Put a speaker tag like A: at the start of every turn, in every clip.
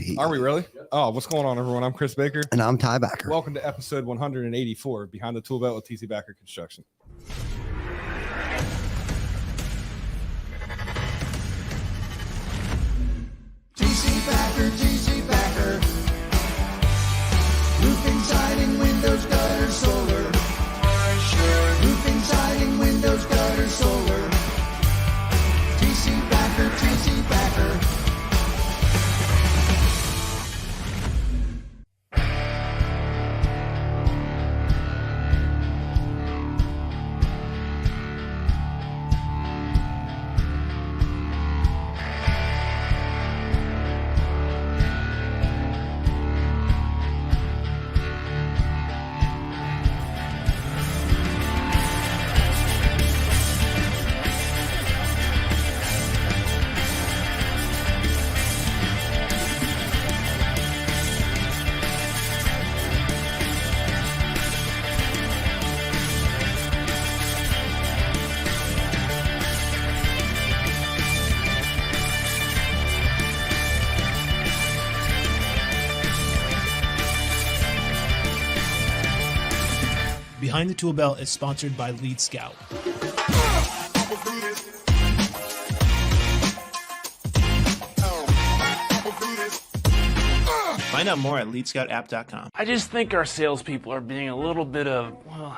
A: Pete.
B: Are we really? Oh, what's going on, everyone? I'm Chris Baker.
A: And I'm Ty Backer.
B: Welcome to episode 184, Behind the ToolBelt with TC Backer Construction.
C: TC Backer. Roofing, siding, windows, gutter, solar. Roofing, siding, windows, gutter, solar. TC Backer, TC Backer.
D: Behind the Tool Belt is sponsored by Lead Scout. Find out more at leadscoutapp.com.
E: I just think our salespeople are being a little bit of, well,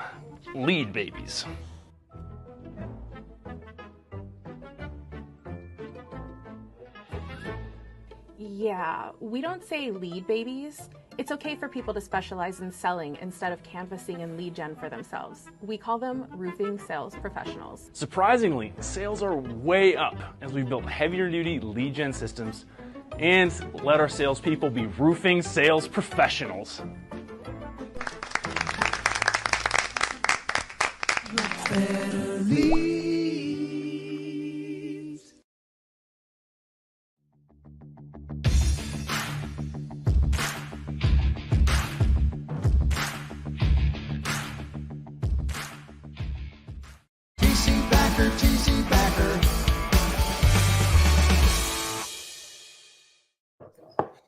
E: lead babies.
F: Yeah, we don't say lead babies. It's okay for people to specialize in selling instead of canvassing and lead gen for themselves. We call them roofing sales professionals.
E: Surprisingly, sales are way up as we've built heavier duty lead gen systems and let our salespeople be roofing sales professionals.
C: Better leaves. TC Backer, TC Backer.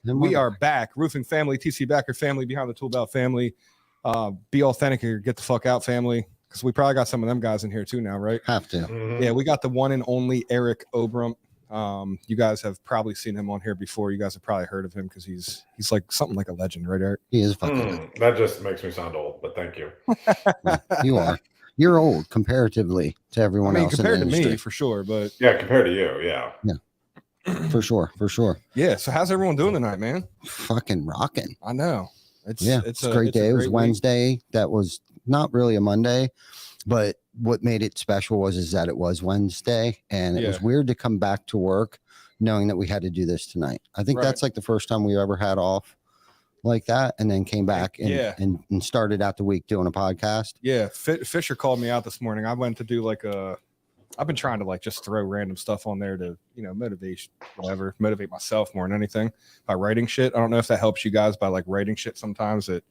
A: And
B: We are back. Roofing family, TC Backer family, Behind the ToolBelt family. Be authentic or get the fuck out family. Because we probably got some of them guys in here too now, right?
A: have to.
B: Yeah, we got the one and only Eric Oberembt. You guys have probably seen him on here before. You guys have probably heard of him because he's like something like a legend, right, Eric?
A: He is fucking.
G: That just makes me sound old, but thank you.
A: You are. You're old comparatively to
B: I
A: everyone
B: mean,
A: else
B: compared
A: in
B: to
A: the industry.
B: me, for sure. But
G: Yeah, compared to you, yeah.
A: For sure.
B: yeah, so how's everyone doing tonight, man?
A: Fucking rocking.
B: I know. It's
A: It's a great day. It was
B: week.
A: Wednesday. That was not really a Monday, but what made it special is that it was Wednesday, and it was
B: Yeah.
A: weird to come back to work knowing that we had to do this tonight. I think
B: Right.
A: that's like the first time we ever had off like that, and then came back and,
B: Yeah.
A: and started out the week doing a podcast.
B: Yeah, Fisher called me out this morning. I went to do I've been trying to like just throw random stuff on there to, motivate myself more than anything by writing shit. I don't know if that helps you guys by like writing shit sometimes. It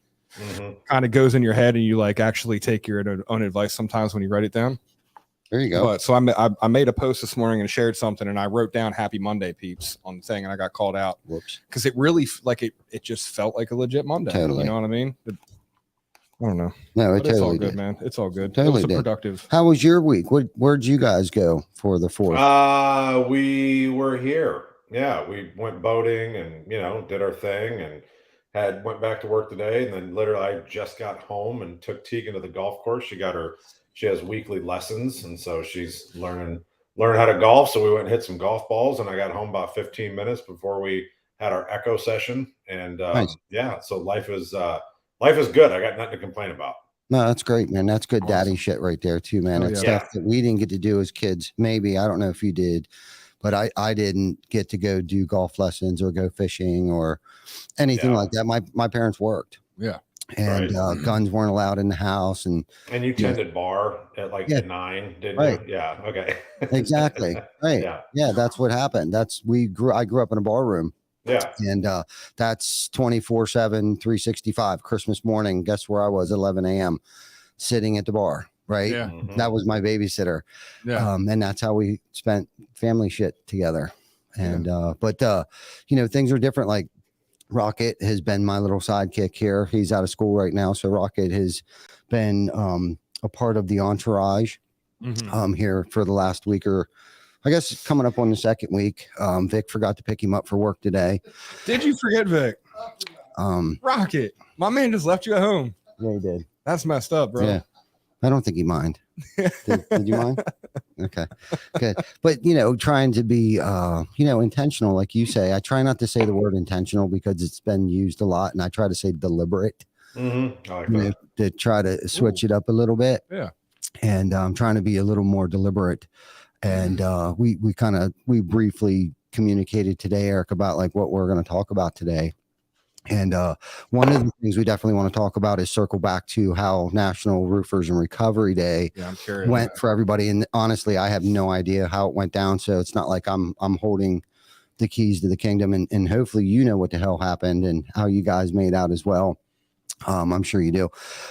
B: kind of goes in your head and you like actually take your own advice sometimes when you write it down.
A: There you go.
B: But so I made a post this morning and shared something and I wrote down Happy Monday peeps on the thing and I got called out
A: Whoops.
B: because it really it just felt like a legit Monday.
A: Totally.
B: You know what I mean? I don't know.
A: No, it
B: But it's all
A: totally
B: good,
A: did.
B: man. It's all good.
A: Totally
B: it was a
A: did.
B: productive.
A: How was your week? Where'd you guys go for the 4th?
G: We were here. Yeah, we went boating and did our thing and went back to work today. And then literally I just got home and took Tegan to the golf course. She has weekly lessons, and so she's learning how to golf. So we went and hit some golf balls, and I got home about 15 minutes before we had our echo session. And
A: Nice.
G: yeah, so life is good. I got nothing to complain about.
A: No, that's great, man. That's good
B: Awesome.
A: daddy shit right there too, man.
B: Oh,
A: It's
B: yeah.
A: stuff that we didn't get to do as kids. Maybe, I don't know if you did, but I didn't get to go do golf lessons or go fishing or anything
G: Yeah.
A: like that. My parents worked.
B: Yeah.
A: And guns weren't allowed in the house. And
G: you tended bar at like
A: Yeah.
G: 9, didn't
A: Right.
G: you? Yeah. Okay.
A: exactly. Right.
G: Yeah.
A: Yeah. That's what happened. I grew up in a bar room.
G: Yeah.
A: And that's 24/7, 365. Christmas morning, guess where I was? 11 a.m. sitting at the bar. Right.
B: Yeah.
G: Mhm.
A: That was my babysitter.
B: Yeah.
A: And that's how we spent family shit together. And but things are different. Like Rocket has been my little sidekick here. He's out of school right now, so Rocket has been a part of the entourage here for the last week, or I guess coming up on the second week. Vic forgot to pick him up for work today.
B: Did you forget Vic? Rocket, my man just left you at home.
A: Yeah, he did.
B: That's messed up, bro.
A: Yeah, I don't think he mind. Did you mind? Okay, good. But trying to be intentional, like you say. I try not to say the word intentional because it's been used a lot, and I try to say deliberate.
G: I like that.
A: To try to switch it up a little bit.
B: Yeah,
A: and trying to be a little more deliberate. And we briefly communicated today, Eric, about like what we're going to talk about today. And one of the things we definitely want to talk about is circle back to how National Roofers and Recovery Day went for everybody. And honestly, I have no idea how it went down. So it's not like I'm holding the keys to the kingdom. And hopefully what the hell happened and how you guys made out as well. I'm sure you do,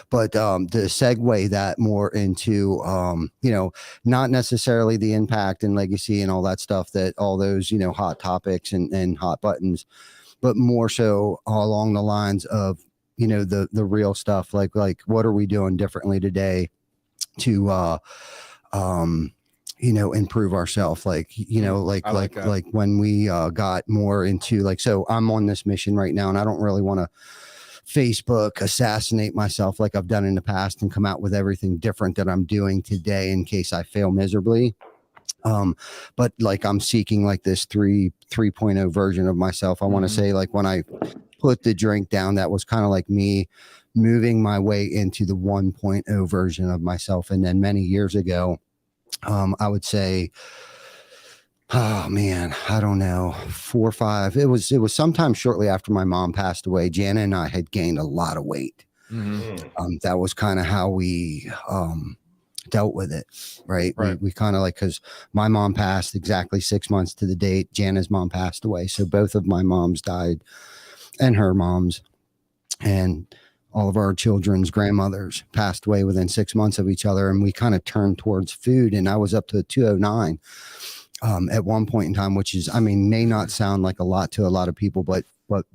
A: but to segue that more into not necessarily the impact and legacy and all that stuff, that all those hot topics and hot buttons, but more so along the lines of the real stuff, like what are we doing differently today to improve ourselves, like when we got more into so I'm on this mission right now, and I don't really want to Facebook assassinate myself like I've done in the past and come out with everything different that I'm doing today in case I fail miserably. But like I'm seeking like this 3.0 version of myself. I want to say like when I put the drink down, that was kind of like me moving my way into the 1.0 version of myself. And then many years ago, I would say, oh man, I don't know, 4 or 5. It was sometime shortly after my mom passed away. Jana and I had gained a lot of weight. That was kind of how we dealt with it, right? We kind of because my mom passed exactly 6 months to the date. Jana's mom passed away, so both of my moms died, and her moms, and all of our children's grandmothers passed away within 6 months of each other, and we kind of turned towards food. And I was up to 209. At one point in time, which is, may not sound like a lot to a lot of people, but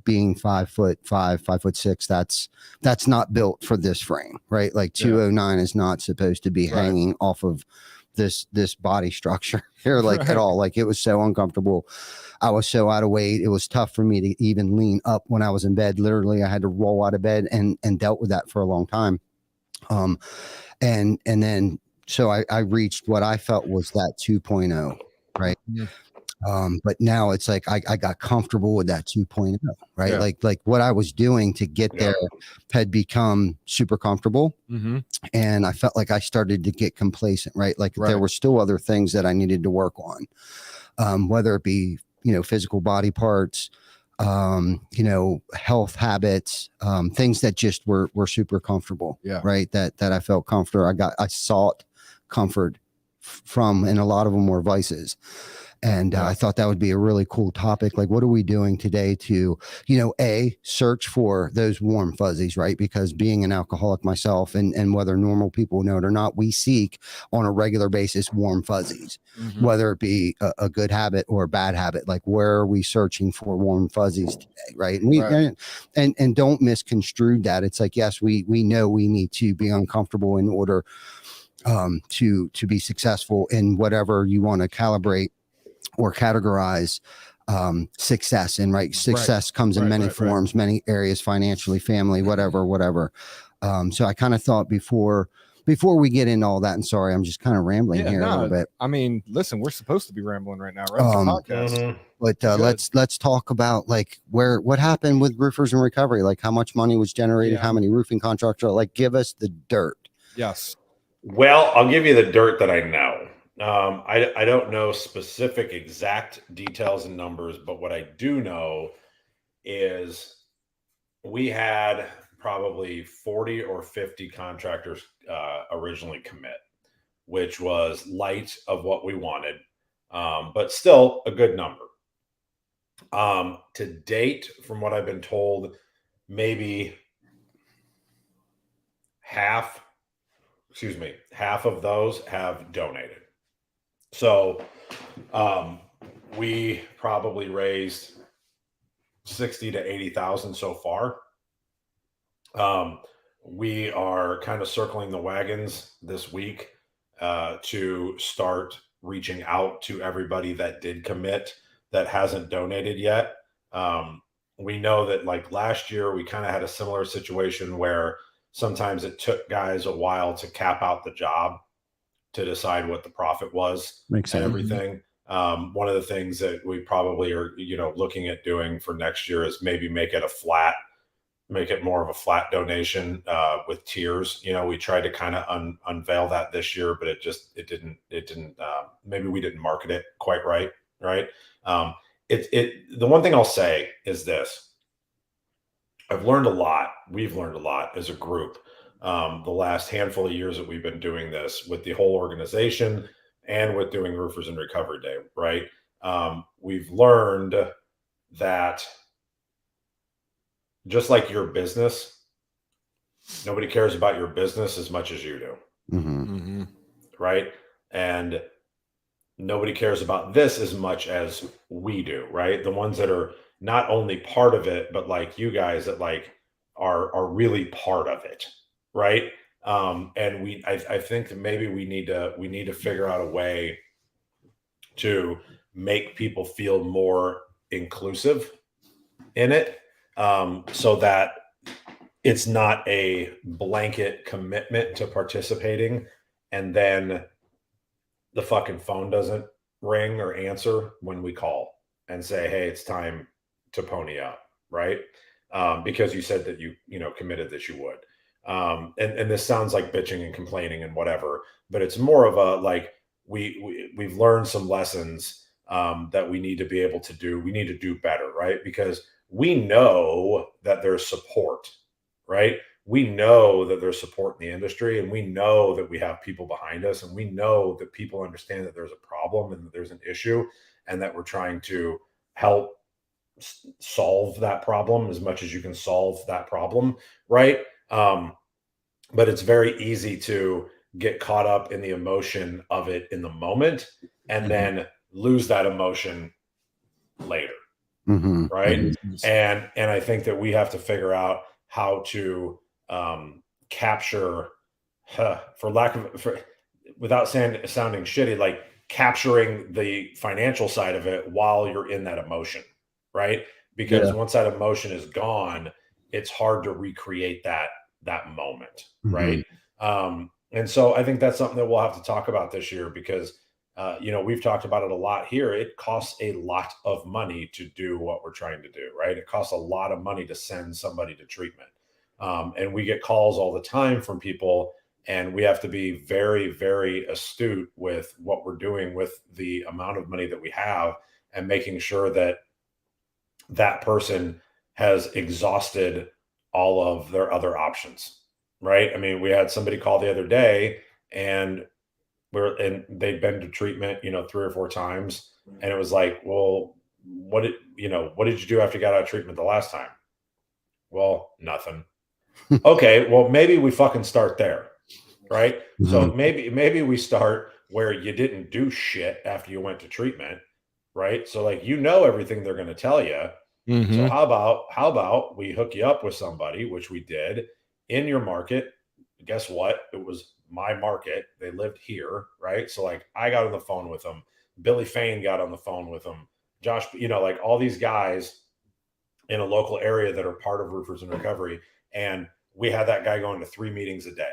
A: being 5'5", 5'6", that's not built for this frame, right? Like 209 is not supposed to be hanging off of this body structure here, at all. Like it was so uncomfortable. I was so out of weight. It was tough for me to even lean up when I was in bed. Literally, I had to roll out of bed and dealt with that for a long time. And then, so I reached what I felt was that 2.0. Right. But now it's like I got comfortable with that 2.0, right? Like what I was doing to get there had become super comfortable. And I felt like I started to get complacent, right? There were still other things that I needed to work on, whether it be, physical body parts, health habits, things that just were super comfortable, right? That I felt comfortable. I sought comfort from, and a lot of them were vices. And I thought that would be a really cool topic. Like, what are we doing today to, search for those warm fuzzies, right? Because being an alcoholic myself, and whether normal people know it or not, we seek on a regular basis warm fuzzies, whether it be a good habit or a bad habit. Like, where are we searching for warm fuzzies today, right? And and don't misconstrue that. It's like, yes, we know we need to be uncomfortable in order to be successful in whatever you want to calibrate or categorize success in, right? Success comes in many forms, many areas, financially, family, whatever. So I kind of thought before we get into all that, and sorry, I'm just kind of rambling here a little bit.
B: Listen, we're supposed to be rambling right now, right? It's a podcast.
A: But let's talk about like what happened with Roofers and Recovery, like how much money was generated, how many roofing contractors, like give us the dirt.
B: Yes.
G: Well, I'll give you the dirt that I know. I don't know specific exact details and numbers, but what I do know is we had probably 40 or 50 contractors originally commit, which was light of what we wanted, but still a good number. To date, from what I've been told, maybe half of those have donated. So we probably raised 60 to 80,000 so far. We are kind of circling the wagons this week to start reaching out to everybody that did commit that hasn't donated yet. We know that like last year, we kind of had a similar situation where sometimes it took guys a while to cap out the job to decide what the profit was
A: Makes
G: and
A: sense.
G: everything. One of the things that we probably are, looking at doing for next year is maybe make it more of a flat donation with tiers. We tried to kind of unveil that this year, but it didn't, maybe we didn't market it quite right. Right. The one thing I'll say is this. We've learned a lot as a group the last handful of years that we've been doing this with the whole organization and with doing Roofers in Recovery Day, right? We've learned that just like your business, nobody cares about your business as much as you do, right? And nobody cares about this as much as we do, right? The ones that are not only part of it, but like you guys that like are really part of it, right? And I think that maybe we need to figure out a way to make people feel more inclusive in it, so that it's not a blanket commitment to participating, and then the fucking phone doesn't ring or answer when we call and say, hey, it's time to pony up, right? Because you said that you committed that you would. And this sounds like bitching and complaining and whatever, but it's more of a like we've learned some lessons that we need to be able to do. We need to do better, right? Because we know that there's support, right? We know that there's support in the industry, and we know that we have people behind us, and we know that people understand that there's a problem and that there's an issue, and that we're trying to help solve that problem as much as you can solve that problem, right? But it's very easy to get caught up in the emotion of it in the moment and then lose that emotion later, right? And I think that we have to figure out how to capture, without sounding shitty, like capturing the financial side of it while you're in that emotion, right? Because once that emotion is gone, it's hard to recreate that moment, right? And so I think that's something that we'll have to talk about this year, because we've talked about it a lot here. It costs a lot of money to do what we're trying to do, right? It costs a lot of money to send somebody to treatment. And we get calls all the time from people, and we have to be very, very astute with what we're doing with the amount of money that we have, and making sure that that person has exhausted all of their other options, right? I mean, we had somebody call the other day, and they'd been to treatment, 3 or 4 times. And it was like, well, what did you do after you got out of treatment the last time? Well, nothing. Okay, well, maybe we fucking start there, right? So maybe we start where you didn't do shit after you went to treatment, right? So like, everything they're going to tell you. So how about we hook you up with somebody, which we did, in your market. Guess what? It was my market. They lived here, right? So like, I got on the phone with them. Billy Fain got on the phone with them. Josh, like all these guys in a local area that are part of Roofers in Recovery. And we had that guy going to 3 meetings a day.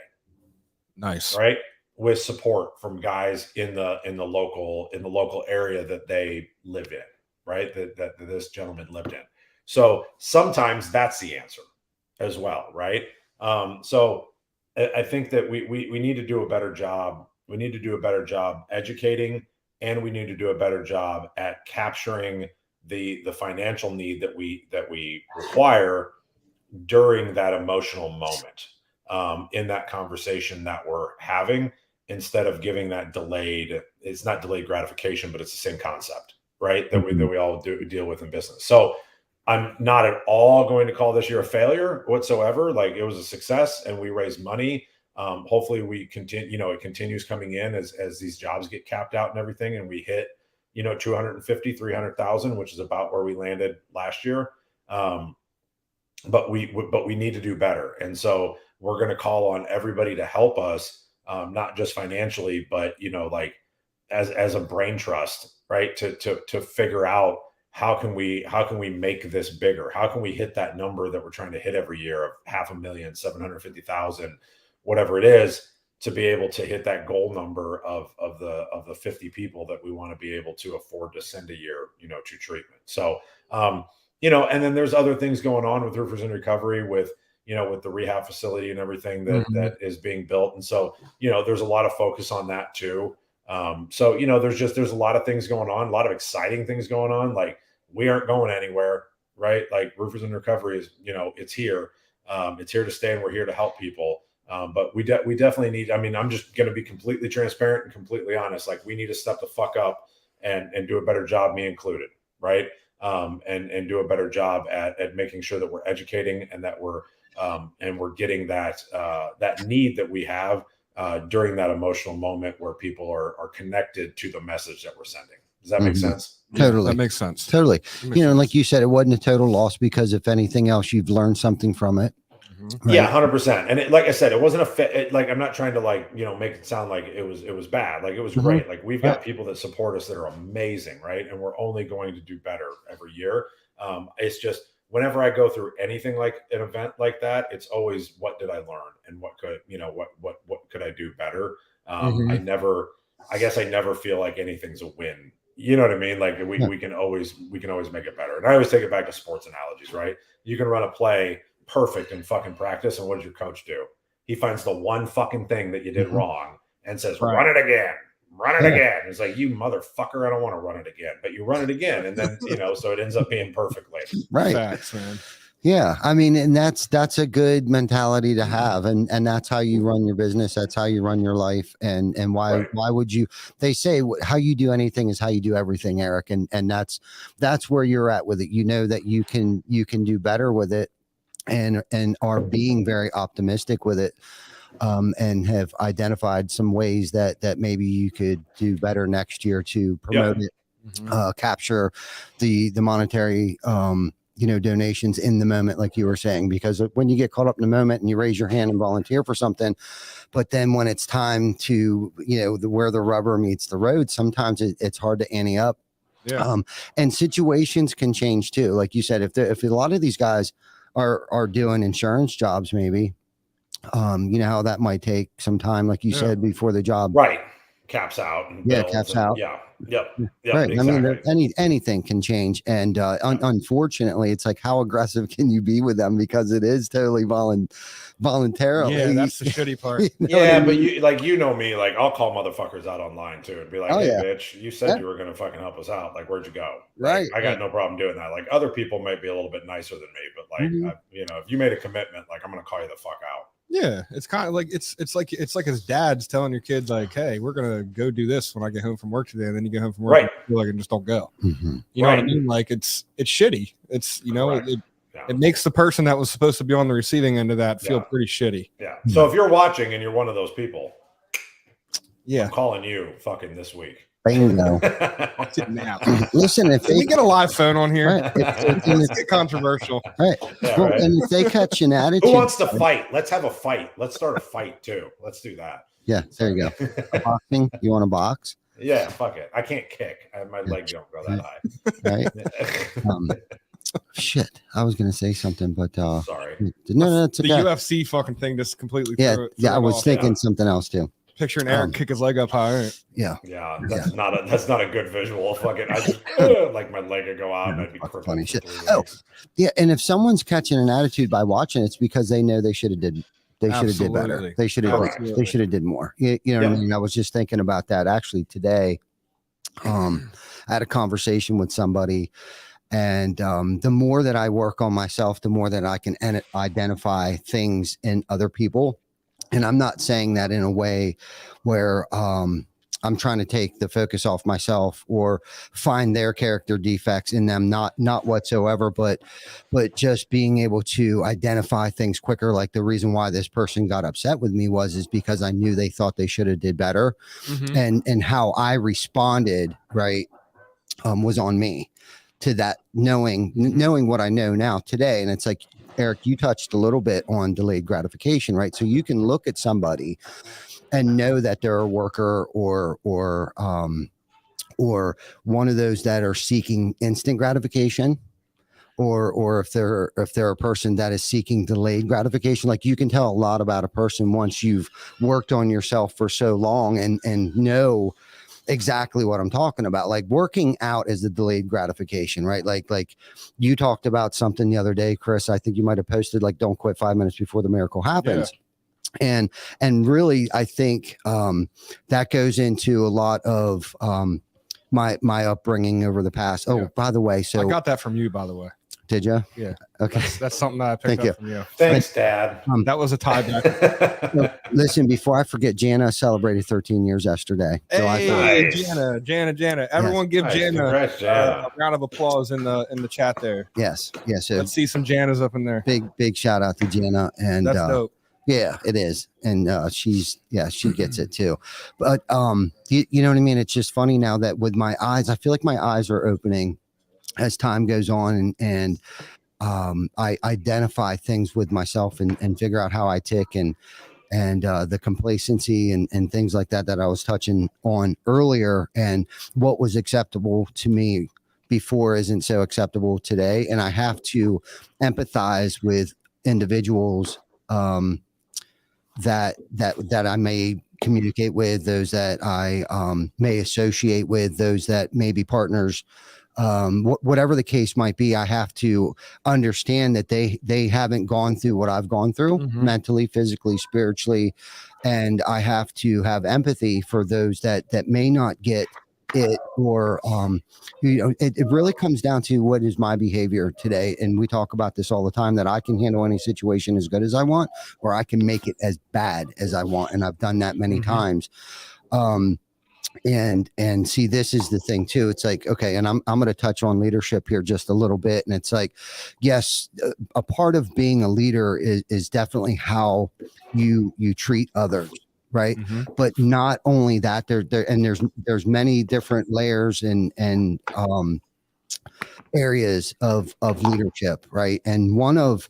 B: Nice.
G: Right? With support from guys in the local area that they lived in, right? That this gentleman lived in. So sometimes that's the answer as well, right? So I think that we need to do a better job. We need to do a better job educating, and we need to do a better job at capturing the financial need that we require during that emotional moment, in that conversation that we're having, instead of giving that it's not delayed gratification, but it's the same concept, right? That we all deal with in business. So I'm not at all going to call this year a failure whatsoever. Like, it was a success, and we raised money. Hopefully we continue, it continues coming in as these jobs get capped out and everything. And we hit, 250, 300,000, which is about where we landed last year. But we need to do better. And so we're going to call on everybody to help us, not just financially, but, like as a brain trust, right? To figure out how can we make this bigger? How can we hit that number that we're trying to hit every year of 500,000, 750,000, whatever it is, to be able to hit that goal number of the 50 people that we want to be able to afford to send a year, to treatment. So, and then there's other things going on with Roofers in Recovery with the rehab facility and everything that is being built. And so, there's a lot of focus on that too. So, there's a lot of things going on, a lot of exciting things going on. Like, we aren't going anywhere, right? Like, Roofers in Recovery is, it's here. It's here to stay, and we're here to help people. But we definitely need, I'm just going to be completely transparent and completely honest. Like, we need to step the fuck up and do a better job, me included. Right. And do a better job at making sure that we're educating and that we're getting that need that we have during that emotional moment where people are connected to the message that we're sending. Does that make sense?
A: Totally.
B: That makes sense.
A: Totally. And like you said, it wasn't a total loss because if anything else, you've learned something from it.
G: Right? Yeah, 100%. And like I said, it wasn't like, I'm not trying to make it sound like it was bad. Like, it was great. Like, we've got people that support us that are amazing. Right. And we're only going to do better every year. It's just, whenever I go through anything like an event like that, it's always, what did I learn and what could, what could I do better? I guess I never feel like anything's a win. You know what I mean? Like, we can always make it better. And I always take it back to sports analogies, right? You can run a play perfect in fucking practice, and what does your coach do? He finds the one fucking thing that you did wrong and says, run it again. It's like, you motherfucker, I don't want to run it again, but you run it again, and then so it ends up being perfect later.
A: Right.
B: Facts, man.
A: Yeah, and that's a good mentality to have, and that's how you run your business. That's how you run your life, and why would you? They say how you do anything is how you do everything, Eric, and that's where you're at with it. You know that you can do better with it, and are being very optimistic with it, and have identified some ways that maybe you could do better next year to promote it, capture the monetary donations in the moment, like you were saying, because when you get caught up in the moment and you raise your hand and volunteer for something, but then when it's time to where the rubber meets the road, sometimes it's hard to ante up. And situations can change too, like you said. If a lot of these guys are doing insurance jobs, maybe how that might take some time, like you said, before the job
G: caps out. And
A: caps out.
G: Yep.
A: Right.
G: Exactly.
A: I mean, anything can change. And unfortunately, it's like, how aggressive can you be with them? Because it is totally voluntarily.
B: Yeah, that's the shitty part.
G: But you know me, like, I'll call motherfuckers out online too and be like, hey, bitch, you said you were going to fucking help us out. Like, where'd you go?
A: Right.
G: Like, I got no problem doing that. Like, other people might be a little bit nicer than me, but like, if you made a commitment, like, I'm going to call you the fuck out.
B: Yeah, it's kind of like it's like his dad's telling your kid, like, hey, we're gonna go do this when I get home from work today, and then you get home from work, and just don't go. You know what I mean? Like, it's shitty. It's it makes the person that was supposed to be on the receiving end of that feel pretty shitty.
G: Yeah. So if you're watching and you're one of those people, I'm calling you fucking this week.
A: Bingo. Listen, if
B: we get a live phone on here, let's get controversial.
A: Right. And if they catch an attitude,
G: who wants to fight? Let's have a fight. Let's start a fight too. Let's do that.
A: Yeah, there you go. Boxing. You want to box?
G: Yeah, fuck it. I can't kick. My legs don't go that high.
A: Right. Shit, I was gonna say something, but
G: sorry.
A: No, it's
B: the
A: okay.
B: UFC fucking thing just completely.
A: I was thinking something else too.
B: Picturing Eric kick his leg up high. Right?
A: Yeah.
G: That's not a good visual. Fucking, I just like my leg would go out and I'd be crippled.
A: Funny shit. And if someone's catching an attitude by watching, it's because they know they should have did better. They should have did more. You know what I mean? I was just thinking about that actually today. I had a conversation with somebody, and the more that I work on myself, the more that I can identify things in other people. And I'm not saying that in a way where I'm trying to take the focus off myself or find their character defects in them, not whatsoever, but just being able to identify things quicker. Like, the reason why this person got upset with me is because I knew they thought they should have did better, and how I responded, was on me. to that, knowing what I know now today. And it's like, Eric, you touched a little bit on delayed gratification, right? So you can look at somebody and know that they're a worker or one of those that are seeking instant gratification, or if they're a person that is seeking delayed gratification. Like, you can tell a lot about a person once you've worked on yourself for so long and know exactly what I'm talking about. Like, working out is the delayed gratification, right? Like you talked about something the other day, Chris. I think you might have posted, like, don't quit 5 minutes before the miracle happens. Yeah. And really, I think that goes into a lot of my upbringing over the past. Oh, by the way, so
B: I got that from you, by the way.
A: Did you?
B: Yeah.
A: Okay.
B: That's something that I picked up from you.
G: Thanks, Dad.
B: That was a tie back.
A: Listen, before I forget, Jana celebrated 13 years yesterday.
B: Hey, Jana. Everyone give Jana a round of applause in the chat there.
A: Yes. So
B: let's see some Janas up in there.
A: Big shout out to Jana. And
B: that's dope.
A: Yeah, it is. And she gets it too. But you know what I mean? It's just funny now that with my eyes, I feel like my eyes are opening as time goes on, and I identify things with myself and figure out how I tick, and the complacency and things like that I was touching on earlier, and what was acceptable to me before isn't so acceptable today. And I have to empathize with individuals that I may communicate with, those that I may associate with, those that may be partners. Whatever the case might be, I have to understand that they haven't gone through what I've gone through, mentally, physically, spiritually. And I have to have empathy for those that may not get it, or it really comes down to what is my behavior today. And we talk about this all the time, that I can handle any situation as good as I want, or I can make it as bad as I want. And I've done that many times. And see, this is the thing too. It's like, okay, and I'm going to touch on leadership here just a little bit. And it's like, yes, a part of being a leader is definitely how you treat others, right? But not only that, there's many different layers and areas of leadership, right? And one of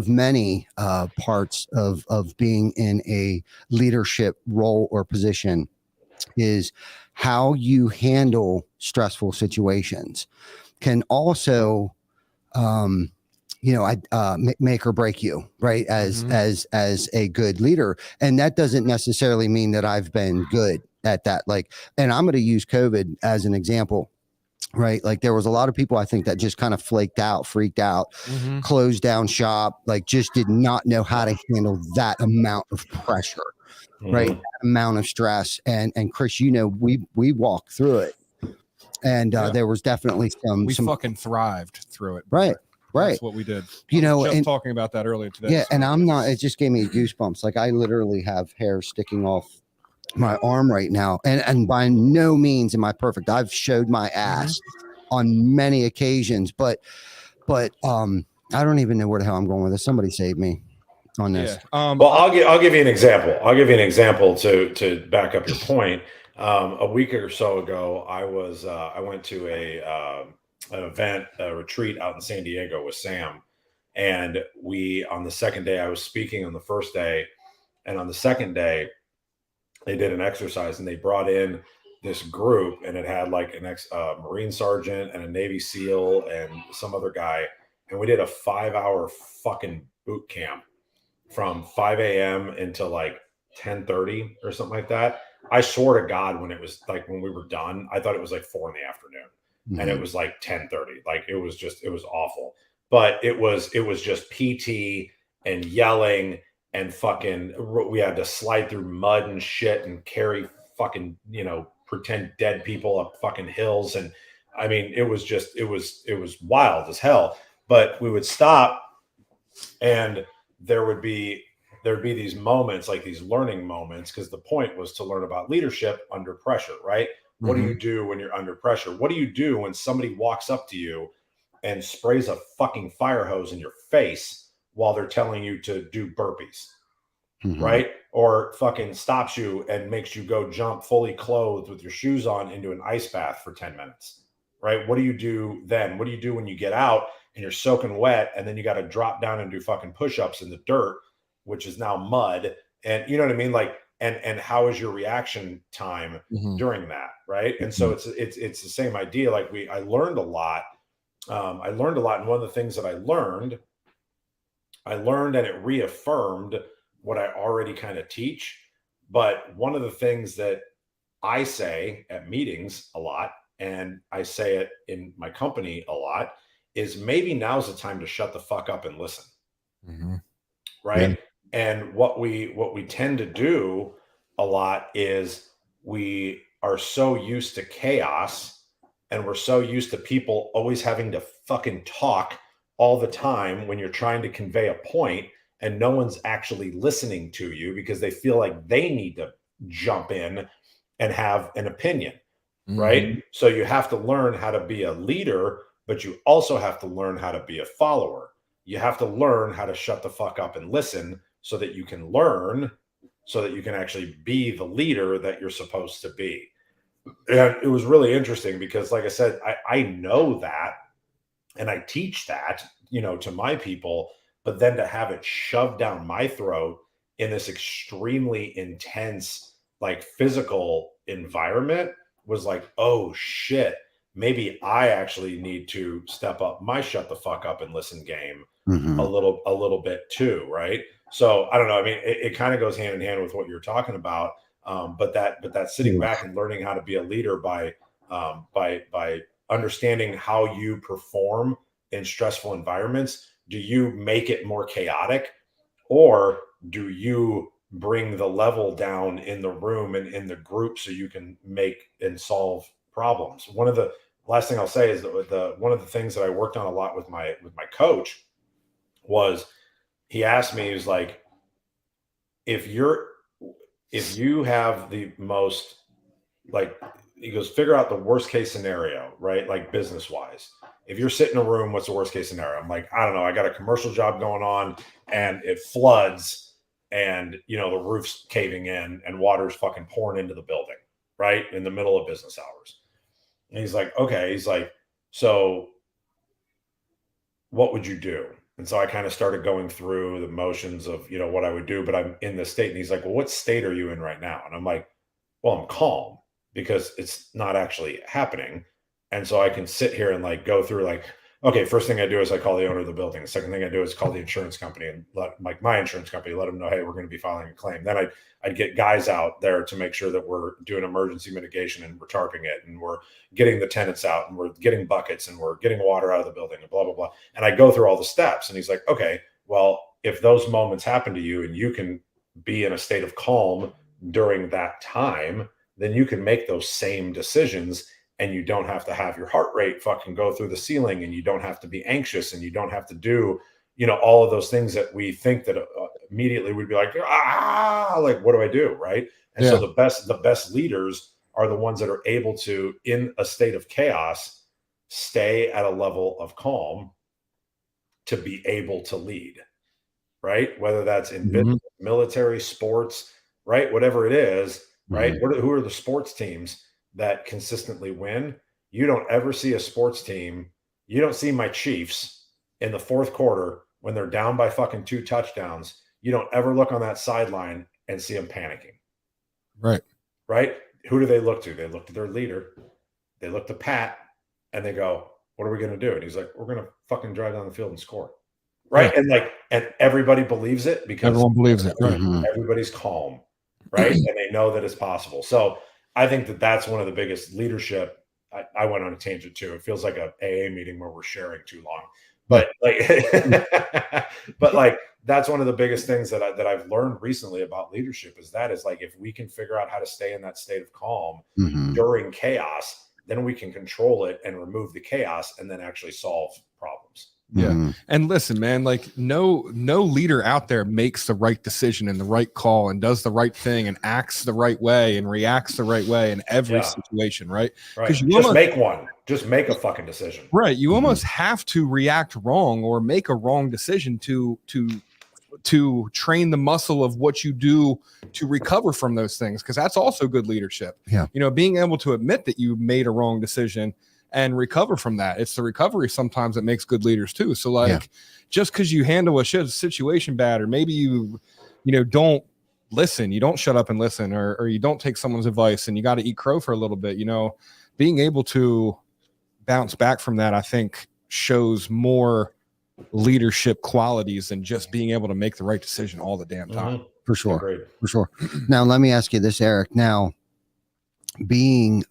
A: many parts of being in a leadership role or position is how you handle stressful situations. Can also make or break you, right? As a good leader. And that doesn't necessarily mean that I've been good at that. Like, and I'm going to use COVID as an example, right? Like, there was a lot of people, I think, that just kind of freaked out, closed down shop, like just did not know how to handle that amount of pressure, right? That amount of stress. And Chris, we walked through it. And there was definitely some
B: fucking thrived through it.
A: Right.
B: That's what we did. Just talking about that earlier today.
A: Yeah. And it just gave me goosebumps. Like, I literally have hair sticking off my arm right now. And by no means am I perfect. I've showed my ass on many occasions, but I don't even know where the hell I'm going with this. Somebody save me on this.
G: Well, I'll give you an example. I'll give you an example to back up your point. A week or so ago, I went to an event, a retreat out in San Diego with Sam. And on the second day, I was speaking on the first day. And on the second day, they did an exercise, and they brought in this group, and it had like an Marine sergeant and a Navy SEAL and some other guy. And we did a 5-hour fucking boot camp from 5 a.m. until like 10:30 or something like that. I swear to God, when we were done, I thought it was like 4 p.m. and it was like 10:30. Like, it was awful. But it was just PT and yelling and fucking, we had to slide through mud and shit and carry fucking, pretend dead people up fucking hills. And I mean, it was wild as hell. But we would stop, and there'd be these moments, like these learning moments, because the point was to learn about leadership under pressure, right? What do you do when you're under pressure? What do you do when somebody walks up to you and sprays a fucking fire hose in your face while they're telling you to do burpees, right? Or fucking stops you and makes you go jump fully clothed with your shoes on into an ice bath for 10 minutes, right? What do you do then? What do you do when you get out and you're soaking wet and then you got to drop down and do fucking push-ups in the dirt, which is now mud? And you know what I mean? Like, and how is your reaction time during that, right? And so it's the same idea. Like I learned a lot. I learned a lot, and one of the things that I learned and it reaffirmed what I already kind of teach. But one of the things that I say at meetings a lot, and I say it in my company a lot, is maybe now's the time to shut the fuck up and listen. Right. Yeah. And what we tend to do a lot is we are so used to chaos, and we're so used to people always having to fucking talk all the time when you're trying to convey a point, and no one's actually listening to you because they feel like they need to jump in and have an opinion. Right. So you have to learn how to be a leader, but you also have to learn how to be a follower. You have to learn how to shut the fuck up and listen so that you can learn, so that you can actually be the leader that you're supposed to be. And it was really interesting because, like I said, I know that and I teach that, to my people, but then to have it shoved down my throat in this extremely intense, like physical environment was like, oh shit, maybe I actually need to step up my shut the fuck up and listen game a little bit too, right? So I don't know. I mean, it kind of goes hand in hand with what you're talking about. But that sitting back and learning how to be a leader by understanding how you perform in stressful environments. Do you make it more chaotic, or do you bring the level down in the room and in the group so you can make and solve problems? One of the last thing I'll say is that one of the things that I worked on a lot with my coach was, he asked me, he was like, if you have the most, like, he goes, figure out the worst case scenario, right? Like business wise, if you're sitting in a room, what's the worst case scenario? I'm like, I don't know. I got a commercial job going on and it floods and, the roof's caving in and water's fucking pouring into the building, right? In the middle of business hours. And he's like, okay. He's like, so what would you do? And so I kind of started going through the motions of, what I would do, but I'm in this state. And he's like, well, what state are you in right now? And I'm like, well, I'm calm because it's not actually happening. And so I can sit here and like go through like, okay, first thing I do is I call the owner of the building. The second thing I do is call the insurance company and let my insurance company, let them know, hey, we're going to be filing a claim. Then I'd get guys out there to make sure that we're doing emergency mitigation and we're tarping it and we're getting the tenants out and we're getting buckets and we're getting water out of the building and blah, blah, blah. And I go through all the steps. And he's like, okay, well, if those moments happen to you and you can be in a state of calm during that time, then you can make those same decisions. And you don't have to have your heart rate fucking go through the ceiling, and you don't have to be anxious, and you don't have to do, all of those things that we think that immediately we'd be like, like, what do I do? Right. And so the best leaders are the ones that are able to, in a state of chaos, stay at a level of calm to be able to lead. Right. Whether that's in business, military, sports, right. Whatever it is, right. Who are the sports teams that consistently win? You don't ever see a sports team. You don't see my Chiefs in the fourth quarter when they're down by fucking 2 touchdowns. You don't ever look on that sideline and see them panicking. Right. Who do they look to? They look to their leader. They look to Pat and they go, what are we going to do? And he's like, we're going to fucking drive down the field and score. Right. Yeah. And everybody believes it because
B: everyone believes it. Right.
G: Everybody's calm. Right. And they know that it's possible. So I think that that's one of the biggest leadership. I went on a tangent too. It feels like a AA meeting where we're sharing too long, but like, that's one of the biggest things that I've learned recently about leadership is like, if we can figure out how to stay in that state of calm during chaos, then we can control it and remove the chaos and then actually solve problems.
B: Yeah. And listen, man, like no leader out there makes the right decision and the right call and does the right thing and acts the right way and reacts the right way in every situation. Right.
G: Because just make a fucking decision.
B: Right. You almost have to react wrong or make a wrong decision to train the muscle of what you do to recover from those things. Cause that's also good leadership.
A: Yeah.
B: Being able to admit that you made a wrong decision and recover from that. It's the recovery sometimes that makes good leaders too. So like, just because you handle a situation bad, or maybe you don't listen, you don't shut up and listen, or you don't take someone's advice and you got to eat crow for a little bit, being able to bounce back from that, I think shows more leadership qualities than just being able to make the right decision all the damn time.
A: For sure.
G: Agreed.
A: For sure. Now, let me ask you this, Eric. Now, being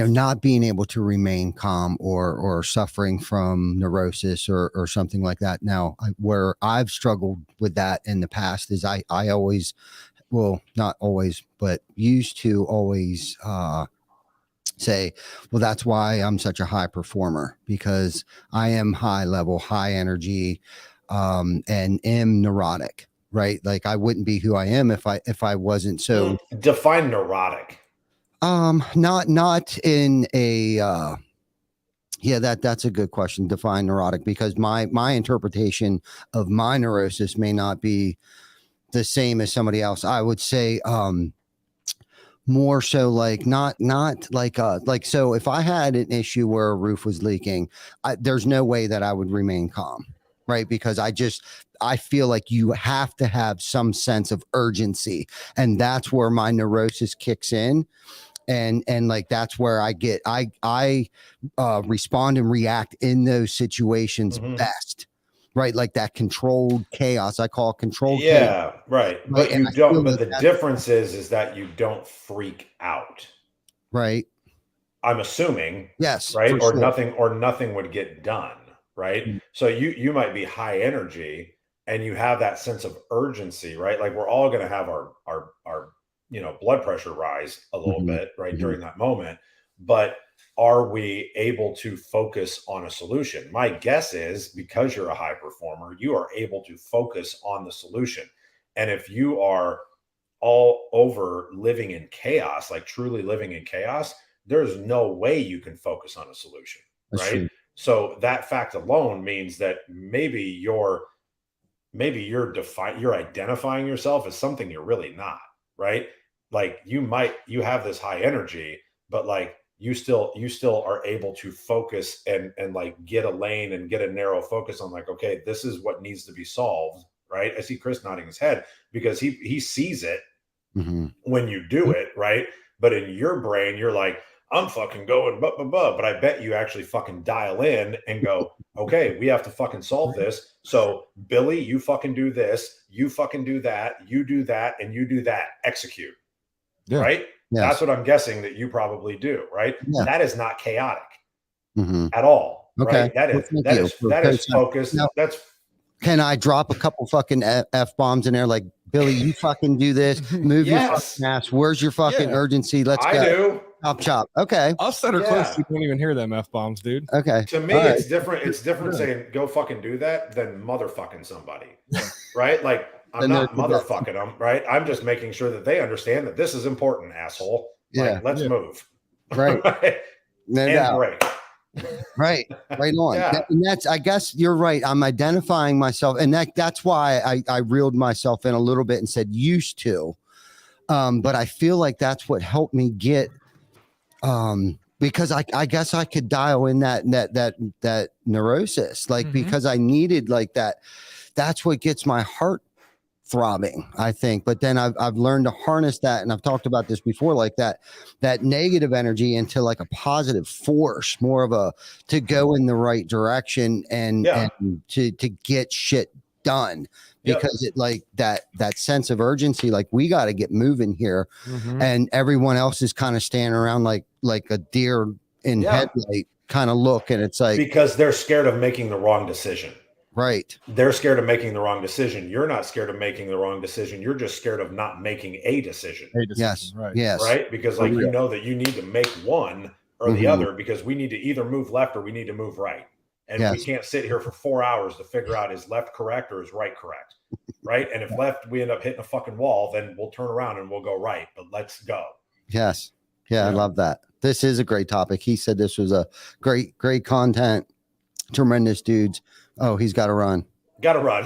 A: not being able to remain calm or suffering from neurosis or something like that. Now, where I've struggled with that in the past is I always, well, not always, but used to always say, well, that's why I'm such a high performer, because I am high level, high energy, and am neurotic, right? Like I wouldn't be who I am if I wasn't. So
G: define neurotic.
A: Not in a that's a good question. Define neurotic, because my interpretation of my neurosis may not be the same as somebody else. I would say more so like not like, so if I had an issue where a roof was leaking, there's no way that I would remain calm, right? Because I feel like you have to have some sense of urgency, and that's where my neurosis kicks in. And like that's where I respond and react in those situations best, right? Like that controlled chaos. I call it controlled chaos.
G: Right. But
A: And
G: you don't. But the difference is that you don't freak out,
A: right?
G: I'm assuming.
A: Yes.
G: Right. Or
A: sure.
G: nothing would get done. Right. So you might be high energy and you have that sense of urgency, right? Like we're all going to have our blood pressure rise a little bit, right, during that moment. But are we able to focus on a solution? My guess is, because you're a high performer, you are able to focus on the solution. And if you are all over living in chaos, like truly living in chaos, there's no way you can focus on a solution.
A: That's
G: right.
A: true.
G: So that fact alone means that maybe you're identifying yourself as something you're really not. Right. Like you have this high energy, but like you still are able to focus and like get a lane and get a narrow focus on like, okay, this is what needs to be solved. Right. I see Chris nodding his head because he sees it when you do it. Right. But in your brain, you're like, I'm fucking going, but I bet you actually fucking dial in and go, okay, we have to fucking solve this. So Billy, you fucking do this, you fucking do that, you do that, and you do that. Execute. Yeah. Right. Yes. That's what I'm guessing that you probably do. Right. Yeah. That is not chaotic at all. Okay. Right? That is focused. Now,
A: can I drop a couple fucking F bombs in there? Like, Billy, you fucking do this. Move your fucking ass. Where's your fucking urgency? Let's go. I do. Chop. Okay.
B: Us that are close, you don't even hear them F bombs, dude.
A: Okay.
G: To me, it's different. It's different saying go fucking do that than motherfucking somebody. Right? Like I'm not motherfucking them, right? I'm just making sure that they understand that this is important, asshole. Like, let's move.
A: Right.
G: Right?
A: No doubt. Break. Right on. And that's, I guess you're right. I'm identifying myself, and that's why I reeled myself in a little bit and said used to, but I feel like that's what helped me get, because I guess I could dial in that neurosis, like because I needed like that. That's what gets my heart throbbing, I think. But then I've learned to harness that, and I've talked about this before, like that negative energy into like a positive force, more of to go in the right direction and to get shit done, because it like that sense of urgency, like we got to get moving here, and everyone else is kind of standing around like a deer in headlight kind of look, and it's like
G: because they're scared of making the wrong decision.
A: Right.
G: They're scared of making the wrong decision. You're not scared of making the wrong decision. You're just scared of not making a decision.
A: Yes.
G: Right.
A: Yes.
G: Right. Because like, you know that you need to make one or the other, because we need to either move left or we need to move right. And we can't sit here for 4 hours to figure out is left correct or is right correct. Right. And if left, we end up hitting a fucking wall, then we'll turn around and we'll go right. But let's go.
A: Yes. Yeah. I love that. This is a great topic. He said this was a great content. Tremendous dudes. Oh, he's got to run.
G: Got to run.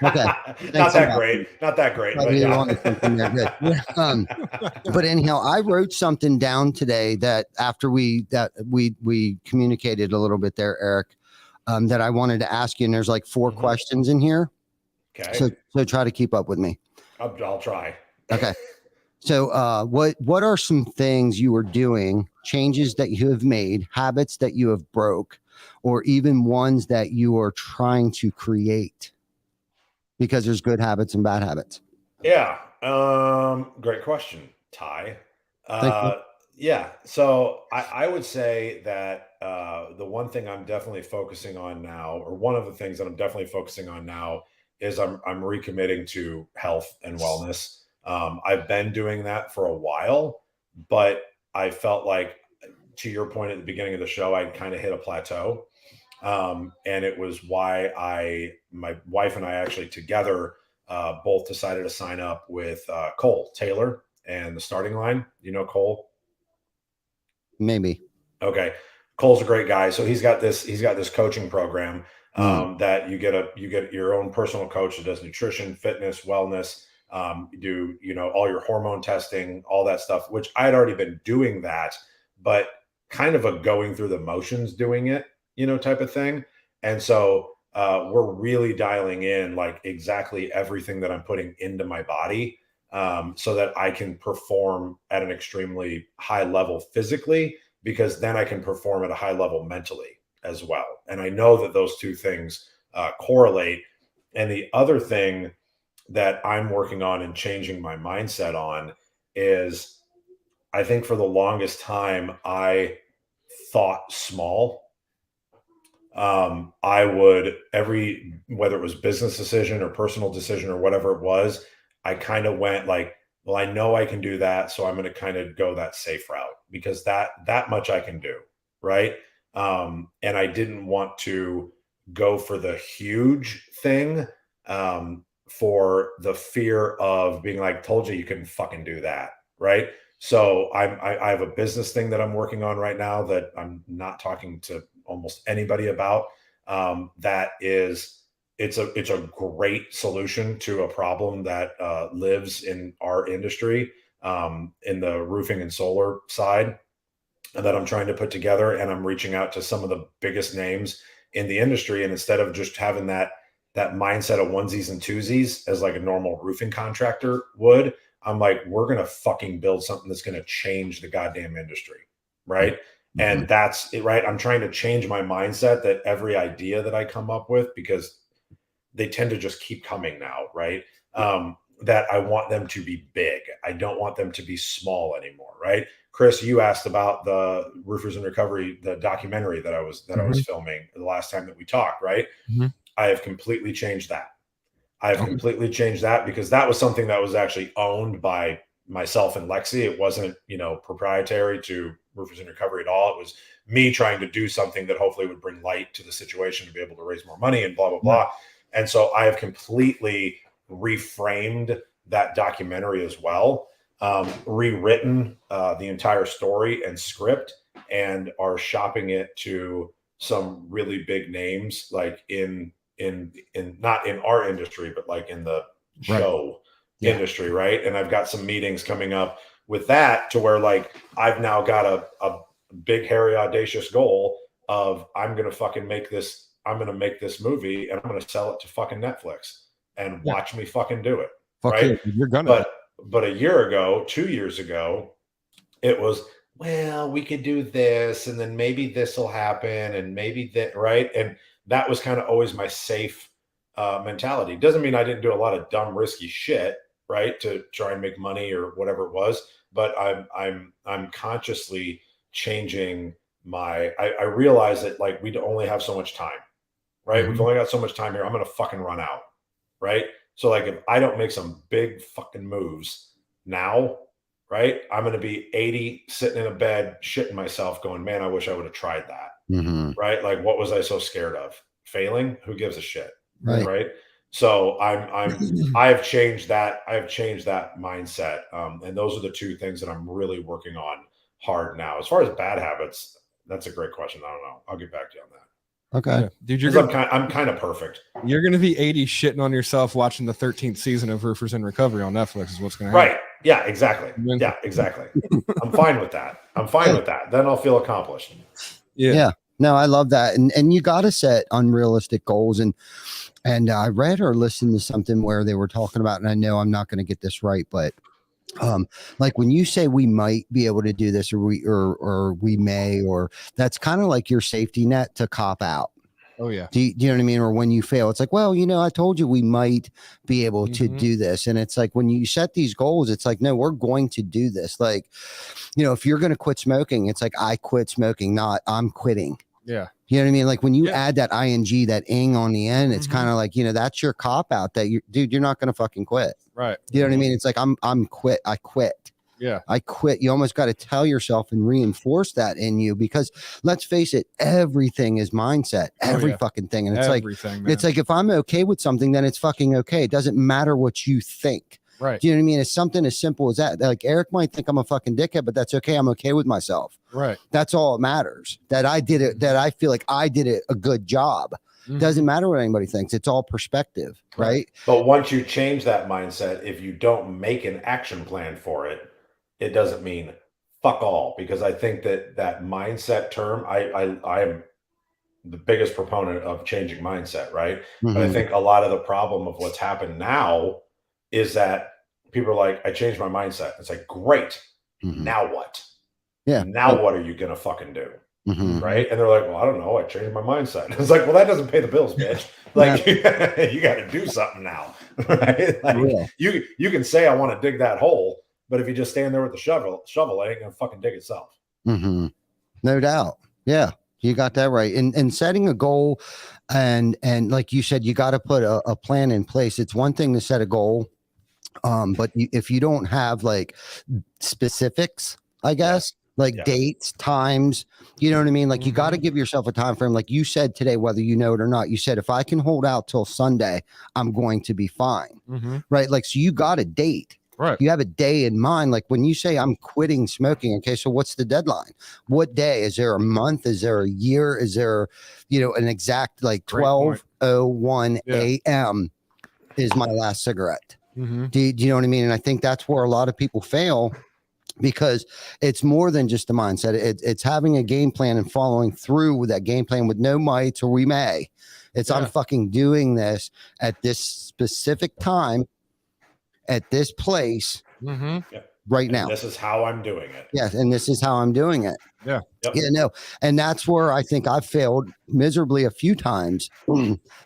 A: Okay.
G: Not
A: Thanks a
G: that
A: lot.
G: great. Not that great. But
A: Probably
G: yeah.
A: wanted something there. Good. But anyhow, I wrote something down today that after we communicated a little bit there, Eric, that I wanted to ask you. And there's like 4 questions in here.
G: Okay.
A: So try to keep up with me.
G: I'll try.
A: Okay. So what are some things you are doing, changes that you have made, habits that you have broke, or even ones that you are trying to create? Because there's good habits and bad habits.
G: Yeah. Great question, Ty.
A: Thank you.
G: Yeah. So I would say that the one thing I'm definitely focusing on now, or one of the things that I'm definitely focusing on now, is I'm recommitting to health and wellness. I've been doing that for a while, but I felt like, to your point at the beginning of the show, I'd kind of hit a plateau. And it was why my wife and I actually together both decided to sign up with Cole Taylor and the starting line. You know Cole?
A: Maybe.
G: Okay. Cole's a great guy. So he's got this coaching program that you get your own personal coach that does nutrition, fitness, wellness, you do, all your hormone testing, all that stuff, which I had already been doing that, but kind of a going through the motions doing it, type of thing. And so we're really dialing in like exactly everything that I'm putting into my body, so that I can perform at an extremely high level physically, because then I can perform at a high level mentally as well. And I know that those two things correlate. And the other thing that I'm working on and changing my mindset on is, I think for the longest time, I thought small. I would, whether it was business decision or personal decision or whatever it was, I kind of went like, well, I know I can do that, so I'm going to kind of go that safe route, because that much I can do, right? And I didn't want to go for the huge thing, for the fear of being like, told you you couldn't fucking do that, right? So I have a business thing that I'm working on right now that I'm not talking to almost anybody about. That is, it's a great solution to a problem that lives in our industry, in the roofing and solar side, that I'm trying to put together. And I'm reaching out to some of the biggest names in the industry. And instead of just having that mindset of onesies and twosies as like a normal roofing contractor would, I'm like, we're going to fucking build something that's going to change the goddamn industry. Right. Mm-hmm. And that's it. Right. I'm trying to change my mindset that every idea that I come up with, because they tend to just keep coming now. Right. That I want them to be big. I don't want them to be small anymore. Right. Chris, you asked about the Roofers in Recovery, the documentary that I was filming the last time that we talked. Right. Mm-hmm. I have completely changed that. Completely changed that, because that was something that was actually owned by myself and Lexi. It wasn't, proprietary to Roofers in Recovery at all. It was me trying to do something that hopefully would bring light to the situation to be able to raise more money and blah, blah, blah. And so I have completely reframed that documentary as well, rewritten the entire story and script, and are shopping it to some really big names, like in not in our industry, but like in the show industry. Right. And I've got some meetings coming up with that, to where like I've now got a big, hairy, audacious goal of, I'm going to make this movie, and I'm going to sell it to fucking Netflix, and watch me fucking do it. Right.
B: You're gonna,
G: but a year ago, 2 years ago, it was, well, we could do this, and then maybe this will happen, and maybe that, right? And that was kind of always my safe mentality. Doesn't mean I didn't do a lot of dumb, risky shit, right, to try and make money or whatever it was. But I'm consciously changing my. I realize that like we only have so much time, right? Mm-hmm. We've only got so much time here. I'm gonna fucking run out, right? So like, if I don't make some big fucking moves now, right, I'm going to be 80, sitting in a bed, shitting myself, going, man, I wish I would have tried that. Mm-hmm. Right. Like, what was I so scared of? Failing? Who gives a shit? Right. So I have changed that. I have changed that mindset. And those are the two things that I'm really working on hard now. As far as bad habits, that's a great question. I don't know. I'll get back to you on that.
A: Okay.
B: Yeah. Dude, you're
G: 'Cause
B: gonna,
G: I'm kind of perfect.
B: you're gonna be 80 shitting on yourself watching the 13th season of Roofers in Recovery on Netflix is what's gonna happen.
G: Right. Yeah, exactly. Yeah, exactly. I'm fine with that. I'm fine with that. Then I'll feel accomplished.
A: Yeah. No, I love that. And you got to set unrealistic goals. And I read or listened to something where they were talking about, and I know I'm not going to get this right, but like when you say we might be able to do this, or we may, or that's kind of like your safety net to cop out.
B: Oh yeah.
A: Do you know what I mean? Or when you fail, it's like, well, I told you we might be able to do this. And it's like when you set these goals, it's like, no, we're going to do this. Like, if you're going to quit smoking, it's like, I quit smoking, not I'm quitting.
B: Yeah.
A: You know what I mean? Like when you add that ing, that ing on the end, it's kind of like, that's your cop out that you're not going to fucking quit.
B: Right.
A: You know what I mean? It's like, I'm quit. I quit.
B: Yeah.
A: I quit. You almost got to tell yourself and reinforce that in you, because let's face it, everything is mindset, every fucking thing. And it's
B: everything,
A: it's like, if I'm okay with something, then it's fucking okay. It doesn't matter what you think.
B: Right.
A: Do you know what I mean? It's something as simple as that. Like Eric might think I'm a fucking dickhead, but that's okay. I'm okay with myself.
B: Right.
A: That's all that matters. That I did it, that I feel like I did it a good job. Doesn't matter what anybody thinks. It's all perspective. Right.
G: But once you change that mindset, if you don't make an action plan for it, it doesn't mean fuck all, because I think that mindset term, I am the biggest proponent of changing mindset, right? But I think a lot of the problem of what's happened now is that people are like, I changed my mindset. It's like, great. Now what?
A: Yeah.
G: Now what are you going to fucking do? Right. And they're like, well, I don't know. I changed my mindset. It's like, well, that doesn't pay the bills, bitch. Like you got to do something now. Right. Like you can say, I want to dig that hole, but if you just stand there with the shovel, it ain't going to fucking dig itself.
A: No doubt. Yeah. You got that right. And setting a goal and like you said, you got to put a plan in place. It's one thing to set a goal. But if you don't have like specifics, I guess, like dates, times, you know what I mean? Like you got to give yourself a time frame. Like you said today, whether you know it or not, you said, if I can hold out till Sunday, I'm going to be fine. Right. Like, so you got a date.
B: Right.
A: You have a day in mind. Like when you say I'm quitting smoking. Okay. So what's the deadline? What day? Is there a month? Is there a year? Is there, an exact like 12:01 a.m. is my last cigarette. Do you know what I mean? And I think that's where a lot of people fail, because it's more than just a mindset. It's having a game plan and following through with that game plan with no mites or we may. It's I'm fucking doing this at this specific time, at this place, right now.
G: This is how I'm doing it.
A: Yes, and this is how I'm doing it.
B: Yeah.
A: Yeah, no. And that's where I think I've failed miserably a few times,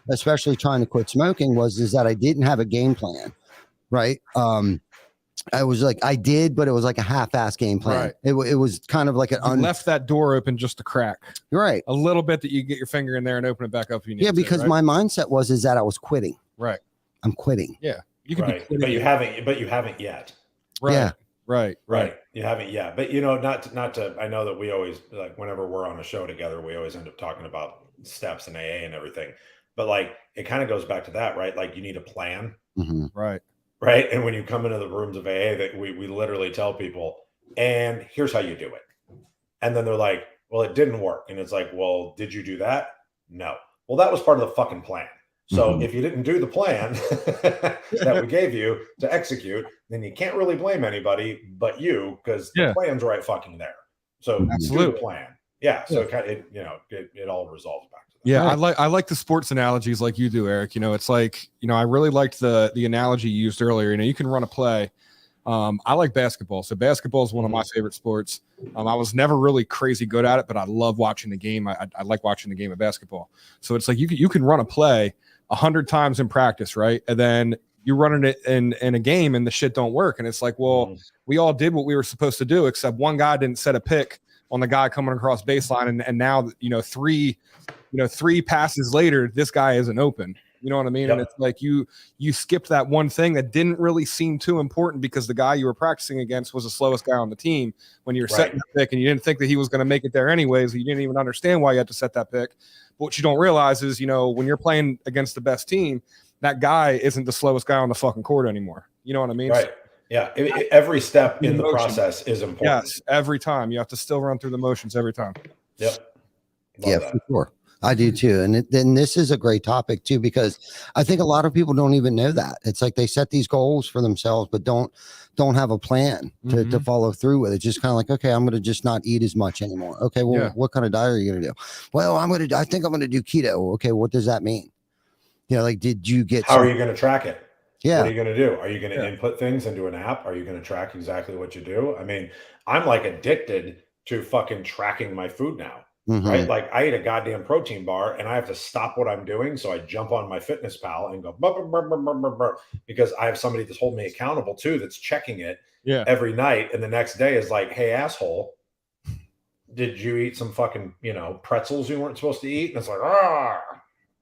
A: especially trying to quit smoking, is that I didn't have a game plan. Right. I was like, I did, but it was like a half-ass game plan. Right. It was kind of like
B: left that door open just a crack.
A: Right.
B: A little bit that you get your finger in there and open it back up if you need to.
A: Because my mindset is that I was quitting.
B: Right.
A: I'm quitting.
B: Yeah. You can be quitting.
G: But you haven't yet.
B: Right.
A: Yeah.
B: Right.
G: You haven't yet. But not to I know that we always, like, whenever we're on a show together, we always end up talking about steps and AA and everything. But like it kind of goes back to that, right? Like you need a plan.
B: Right.
G: Right. And when you come into the rooms of AA, that we literally tell people, and here's how you do it. And then they're like, well, it didn't work. And it's like, well, did you do that? No. Well, that was part of the fucking plan. So if you didn't do the plan that we gave you to execute, then you can't really blame anybody but you, because the plan's right fucking there. So do the plan. Yeah. So it all resolves back to that.
B: Yeah, I like the sports analogies like you do, Eric. It's like, I really liked the analogy you used earlier. You can run a play. I like basketball. So basketball is one of my favorite sports. I was never really crazy good at it, but I love watching the game. I like watching the game of basketball. So it's like you can run a play 100 times in practice, right? And then you running it in a game and the shit don't work. And it's like, well, we all did what we were supposed to do, except one guy didn't set a pick on the guy coming across baseline. And now, three passes later, this guy isn't open. You know what I mean? Yep. And it's like you skipped that one thing that didn't really seem too important because the guy you were practicing against was the slowest guy on the team when you were setting the pick, and you didn't think that he was going to make it there anyways. You didn't even understand why you had to set that pick. But what you don't realize is, when you're playing against the best team, that guy isn't the slowest guy on the fucking court anymore. You know what I mean?
G: Right. Yeah. Every step in the process is important.
B: Yes. Every time you have to still run through the motions every time.
G: Yep.
A: For sure. I do too. And then this is a great topic too, because I think a lot of people don't even know that. It's like they set these goals for themselves, but don't have a plan to follow through with it. Just kind of like, okay, I'm going to just not eat as much anymore. Okay, well, what kind of diet are you going to do? Well, I think I'm going to do keto. Okay, what does that mean? You know, like, did you get
G: How are you going to track it?
A: Yeah.
G: What are you going to do? Are you going to input things into an app? Are you going to track exactly what you do? I mean, I'm like addicted to fucking tracking my food now, right? Like I eat a goddamn protein bar and I have to stop what I'm doing. So I jump on my Fitness Pal and go, "Burr, burr, burr, burr, burr, burr," because I have somebody that's holding me accountable too, that's checking it every night. And the next day is like, hey, asshole, did you eat some fucking, pretzels you weren't supposed to eat? And it's like,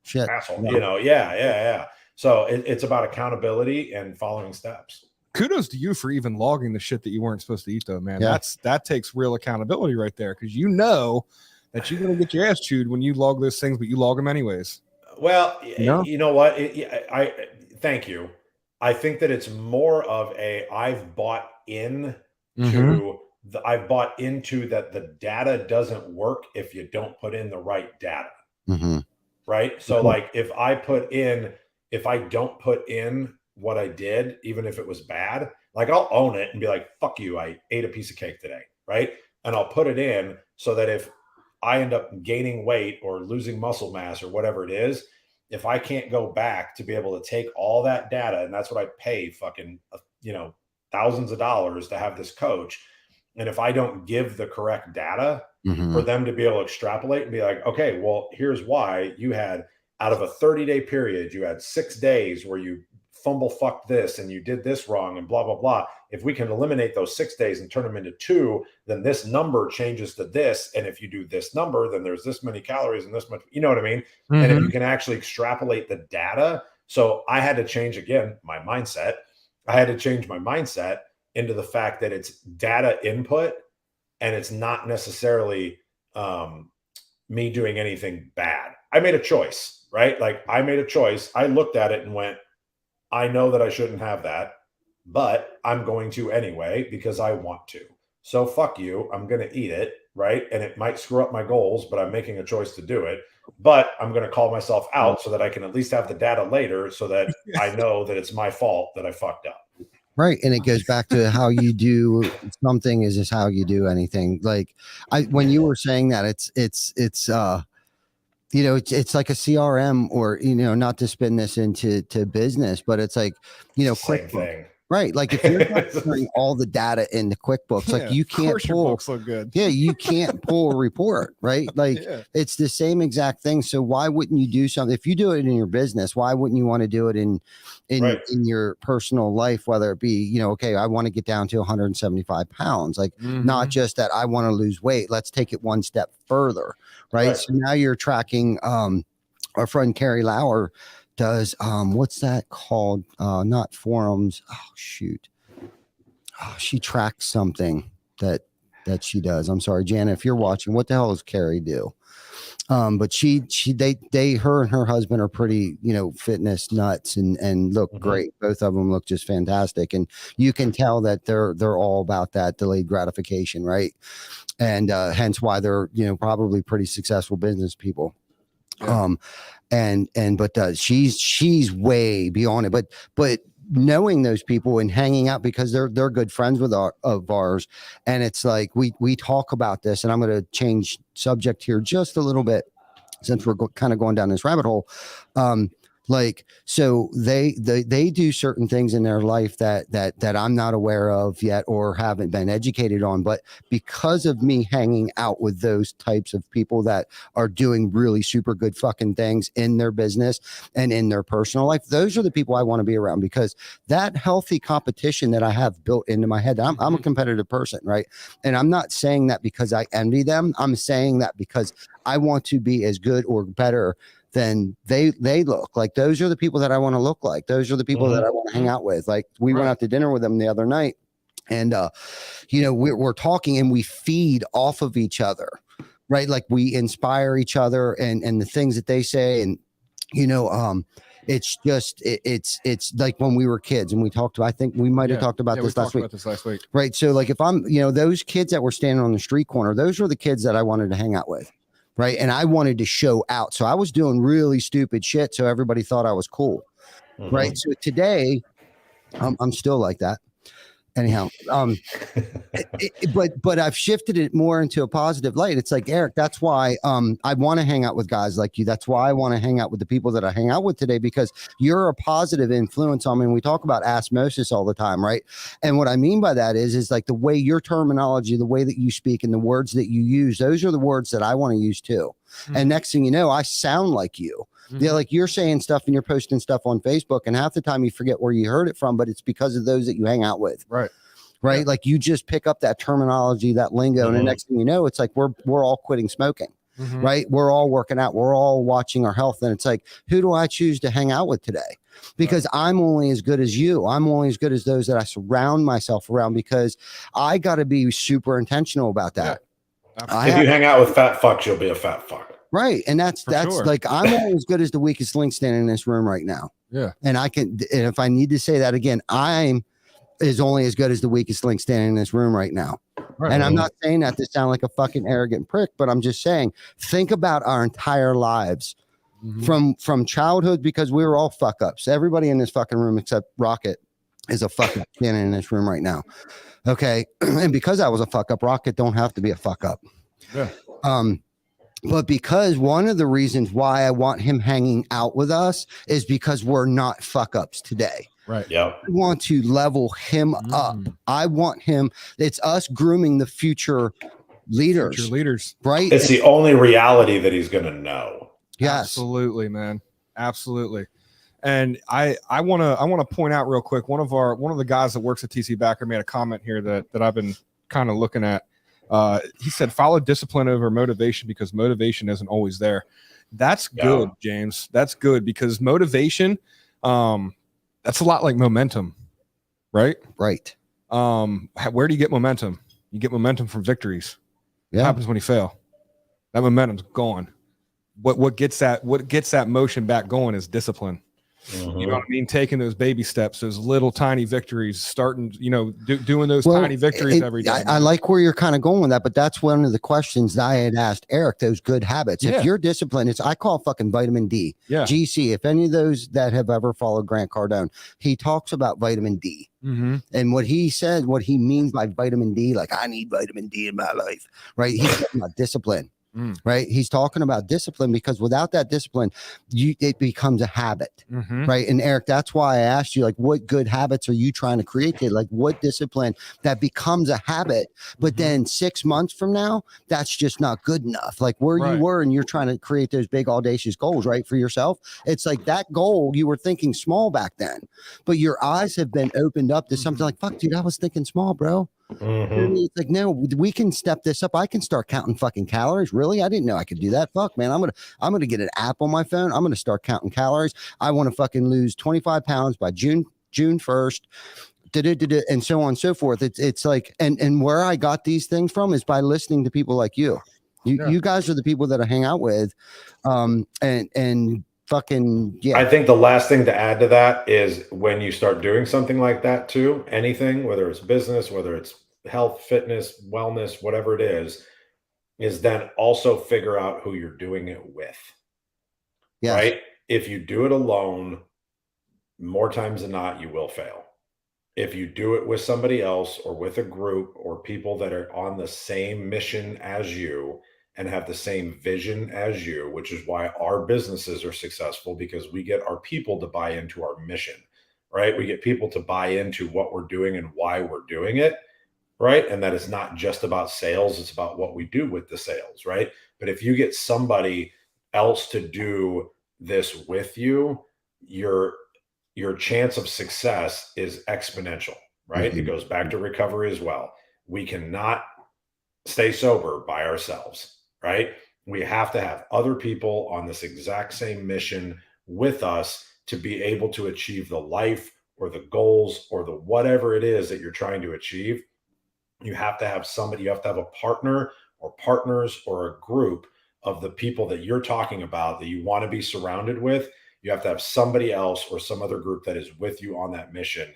A: shit,
G: asshole, yeah. So it's about accountability and following steps.
B: Kudos to you for even logging the shit that you weren't supposed to eat, though, man. That takes real accountability right there, because you know that you're gonna get your ass chewed when you log those things, but you log them anyways.
G: Well, you know what? I thank you. I think that it's more of I've bought into that the data doesn't work if you don't put in the right data. Right. So like if I don't put in what I did, even if it was bad, like I'll own it and be like, fuck you, I ate a piece of cake today. Right. And I'll put it in so that if I end up gaining weight or losing muscle mass or whatever it is, if I can't go back to be able to take all that data, and that's what I pay fucking, thousands of dollars to have this coach. And if I don't give the correct data for them to be able to extrapolate and be like, okay, well, here's why you had, out of a 30-day period, you had 6 days where you fucked this and you did this wrong and blah, blah, blah. If we can eliminate those 6 days and turn them into 2, then this number changes to this. And if you do this number, then there's this many calories and this much, you know what I mean? And if you can actually extrapolate the data. So I had to change, again, my mindset. I had to change my mindset into the fact that it's data input and it's not necessarily me doing anything bad. I made a choice, right? Like I made a choice. I looked at it and went, I know that I shouldn't have that, but I'm going to anyway because I want to. So fuck you. I'm going to eat it, right? And it might screw up my goals, but I'm making a choice to do it. But I'm going to call myself out so that I can at least have the data later so that I know that it's my fault that I fucked up.
A: Right. And it goes back to how you do something is just how you do anything. Like when you were saying that it's like a CRM or, not to spin this into business, but it's like, QuickBooks. Right. Like if you're not putting all the data into QuickBooks, like you can't pull.
B: Books look good.
A: Yeah, you can't pull a report, right? Like it's the same exact thing. So why wouldn't you do something? If you do it in your business, why wouldn't you want to do it in your personal life? Whether it be, okay, I want to get down to 175 pounds, like not just that I want to lose weight. Let's take it one step further, right? So now you're tracking. Our friend Carrie Lauer does what's that called? Not forums. Oh shoot. She tracks something that she does. I'm sorry, Jana, if you're watching, what the hell does Carrie do? But her and her husband are pretty, fitness nuts and look great. Both of them look just fantastic. And you can tell that they're all about that delayed gratification. Right. And hence why they're, probably pretty successful business people. Yeah. But she's way beyond it, but knowing those people and hanging out because they're good friends of ours. And it's like, we talk about this, and I'm going to change subject here just a little bit since we're kind of going down this rabbit hole. So they do certain things in their life that I'm not aware of yet or haven't been educated on, but because of me hanging out with those types of people that are doing really super good fucking things in their business and in their personal life, those are the people I want to be around, because that healthy competition that I have built into my head, I'm a competitive person, right? And I'm not saying that because I envy them. I'm saying that because I want to be as good or better than they look. Like those are the people that I want to look like. Those are the people that I want to hang out with. Like we went out to dinner with them the other night, and we're talking and we feed off of each other, right? Like we inspire each other and the things that they say, and it's just it's like when we were kids and we talked about, I think we might have talked about this last week. Right. So like if I'm those kids that were standing on the street corner, those were the kids that I wanted to hang out with. right? And I wanted to show out. So I was doing really stupid shit. So everybody thought I was cool. Right. So today I'm still like that. Anyhow, but I've shifted it more into a positive light. It's like, Eric, that's why I want to hang out with guys like you. That's why I want to hang out with the people that I hang out with today, because you're a positive influence on me. And we talk about osmosis all the time, right? And what I mean by that is like the way your terminology, the way that you speak, and the words that you use, those are the words that I want to use too. And next thing you know, I sound like you. Yeah, like you're saying stuff and you're posting stuff on Facebook, and half the time you forget where you heard it from, but it's because of those that you hang out with.
B: Right.
A: Yeah. Like you just pick up that terminology, that lingo, and the next thing you know, it's like we're all quitting smoking. Right. We're all working out. We're all watching our health. And it's like, who do I choose to hang out with today? Because I'm only as good as you. I'm only as good as those that I surround myself around, because I got to be super intentional about that.
G: If you hang out with fat fucks, you'll be a fat fuck.
A: Right. And that's sure. Like, I'm only as good as the weakest link standing in this room right now.
B: Yeah.
A: And and if I need to say that again, I'm only as good as the weakest link standing in this room right now. Right. And I'm not saying that to sound like a fucking arrogant prick, but I'm just saying, think about our entire lives from childhood, because we were all fuck ups. Everybody in this fucking room except Rocket is a fuck up standing in this room right now. Okay. And because I was a fuck up, Rocket don't have to be a fuck up.
B: Yeah.
A: But because one of the reasons why I want him hanging out with us is because we're not fuck ups today.
B: Right.
G: Yeah.
A: I want to level him up. I want him. It's us grooming the future leaders.
B: Future leaders.
A: Right.
G: It's the only reality that he's going to know.
A: Yes.
B: Absolutely, man. Absolutely. And I want to point out real quick, one of the guys that works at TC Backer made a comment here that I've been kind of looking at. He said, follow discipline over motivation, because motivation isn't always there. That's good, James. That's good, because motivation, that's a lot like momentum, right?
A: Right.
B: Where do you get momentum? You get momentum from victories.
A: Yeah.
B: What happens when you fail? That momentum's gone. What gets that motion back going is discipline. You know what I mean? Taking those baby steps, those little tiny victories, starting, doing those tiny victories every day.
A: I like where you're kind of going with that, but that's one of the questions that I had asked Eric, those good habits.
B: Yeah.
A: If you're disciplined, I call fucking vitamin D.
B: Yeah.
A: GC. If any of those that have ever followed Grant Cardone, he talks about vitamin D. And what he said, what he means by vitamin D, like, I need vitamin D in my life, right? He's talking about discipline. Right. He's talking about discipline, because without that discipline, it becomes a habit. Right. And Eric, that's why I asked you, like, what good habits are you trying to create? Like, what discipline that becomes a habit, but then 6 months from now, that's just not good enough. Like where you were, and you're trying to create those big audacious goals, right? For yourself. It's like that goal, you were thinking small back then, but your eyes have been opened up to something like, fuck, dude, I was thinking small, bro. It's like, no, we can step this up. I can start counting fucking calories. Really? I didn't know I could do that. Fuck, man. I'm gonna get an app on my phone. I'm gonna start counting calories. I want to fucking lose 25 pounds by June 1st. And so on and so forth. It's like, and where I got these things from is by listening to people like you. You guys are the people that I hang out with. And fucking, yeah.
G: I think the last thing to add to that is when you start doing something like that too, anything, whether it's business, whether it's health, fitness, wellness, whatever it is then also figure out who you're doing it with. Yes. Right? If you do it alone, more times than not, you will fail. If you do it with somebody else or with a group or people that are on the same mission as you and have the same vision as you, which is why our businesses are successful, because we get our people to buy into our mission, right? We get people to buy into what we're doing and why we're doing it, right? And that it's not just about sales, it's about what we do with the sales, right? But if you get somebody else to do this with you, your chance of success is exponential, right? It goes back to recovery as well. We cannot stay sober by ourselves. Right? We have to have other people on this exact same mission with us to be able to achieve the life or the goals or the whatever it is that you're trying to achieve. You have to have somebody, you have to have a partner or partners or a group of the people that you're talking about that you want to be surrounded with. You have to have somebody else or some other group that is with you on that mission.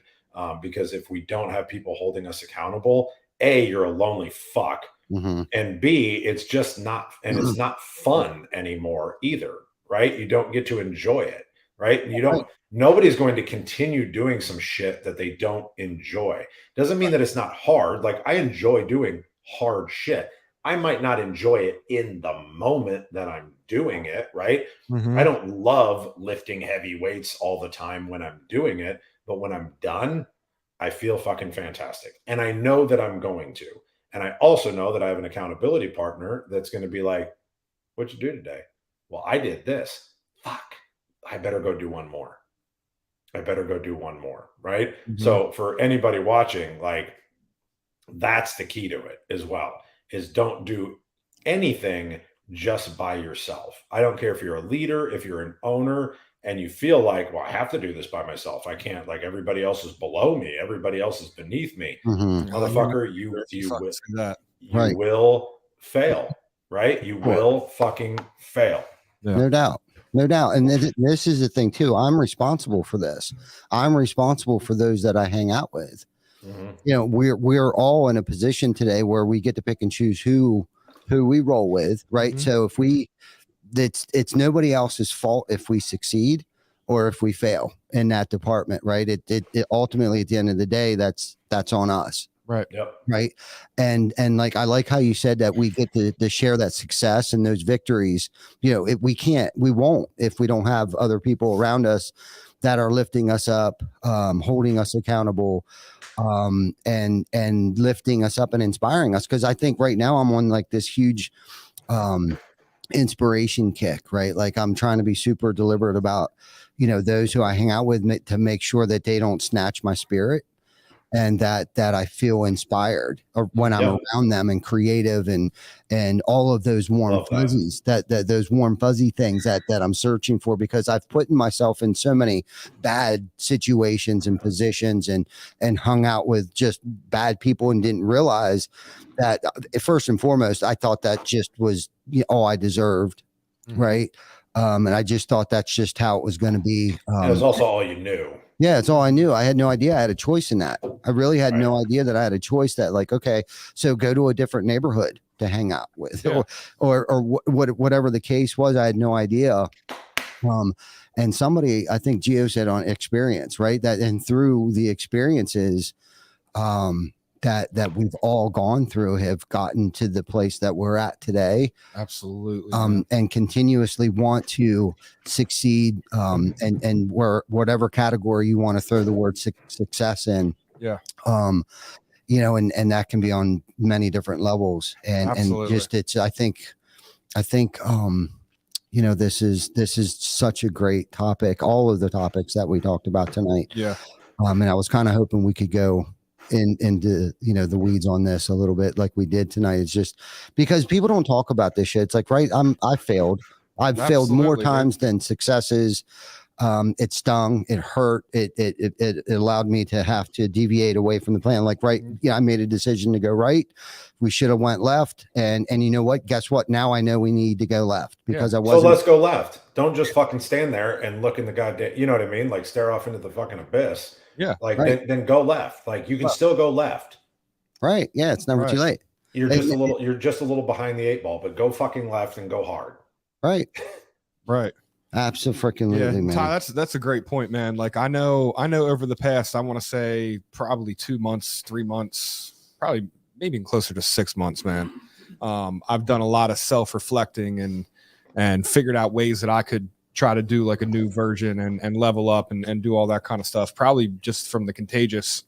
G: Because if we don't have people holding us accountable, A, you're a lonely fuck. And B, it's just not, and it's not fun anymore either, right? You don't get to enjoy it, right? You don't, nobody's going to continue doing some shit that they don't enjoy. Doesn't mean that it's not hard. Like, I enjoy doing hard shit. I might not enjoy it in the moment that I'm doing it, right? I don't love lifting heavy weights all the time when I'm doing it, but when I'm done, I feel fucking fantastic. And I know that I'm going to. And I also know that I have an accountability partner that's going to be like, what'd you do today? Well, I did this. Fuck. I better go do one more. I better go do one more. Right. So for anybody watching, like, that's the key to it as well, is don't do anything just by yourself. I don't care if you're a leader, if you're an owner, and you feel like, well, I have to do this by myself. I can't, like, everybody else is below me. Everybody else is beneath me. Motherfucker, you will fail, right? You will fucking fail.
A: No doubt. No doubt. And this is the thing too. I'm responsible for this. I'm responsible for those that I hang out with. You know, we're all in a position today where we get to pick and choose who we roll with, right? So if it's nobody else's fault if we succeed or if we fail in that department, right? It ultimately, at the end of the day, that's on us.
B: Right.
G: Yep.
A: Right. And like, I like how you said that we get to share that success and those victories. You know, we won't, if we don't have other people around us that are lifting us up, holding us accountable, and lifting us up and inspiring us. Cause I think right now I'm on like this huge, inspiration kick, right? Like, I'm trying to be super deliberate about, you know, those who I hang out with to make sure that they don't snatch my spirit, and that I feel inspired or when I'm around them, and creative, and all of those warm fuzzies, that those warm fuzzy things that I'm searching for, because I've put myself in so many bad situations and positions, and hung out with just bad people, and didn't realize that, first and foremost, I thought that just was all I deserved. Right. And I just thought that's just how it was going to be.
G: It was also all you knew.
A: Yeah, it's all I knew. I had no idea I had a choice in that. I really had no idea that I had a choice, that, like, okay, so go to a different neighborhood to hang out with, or whatever the case was. I had no idea. And somebody, I think Gio said, on experience, right? That, and through the experiences, that we've all gone through, have gotten to the place that we're at today.
B: Absolutely.
A: And continuously want to succeed, and whatever category you want to throw the word success in.
B: Yeah.
A: You know, and that can be on many different levels, and just, it's, I think, you know, this is such a great topic. All of the topics that we talked about tonight. Yeah. And I was kind of hoping we could go into, you know, the weeds on this a little bit, like we did tonight. It's just because people don't talk about this shit. It's like, right, I've failed more times than successes. It stung, it hurt, it allowed me to have to deviate away from the plan. Like, right, I made a decision to go right. We should have went left, and you know what, guess what, now I know we need to go left, because I wasn't.
G: So let's go left. Don't just fucking stand there and look in the goddamn, you know what I mean, like, stare off into the fucking abyss.
B: Yeah.
G: Like, then go left. Like, you can still go left.
A: Right. Yeah. It's never too late.
G: You're just a little behind the 8 ball, but go fucking left and go hard.
A: Right.
B: Right.
A: Absolutely, man.
B: Ty, that's a great point, man. Like, I know over the past, I want to say probably 2 months, 3 months, probably maybe closer to 6 months, man. I've done a lot of self-reflecting and figured out ways that I could try to do like a new version and level up and do all that kind of stuff. Probably just from the Contagious,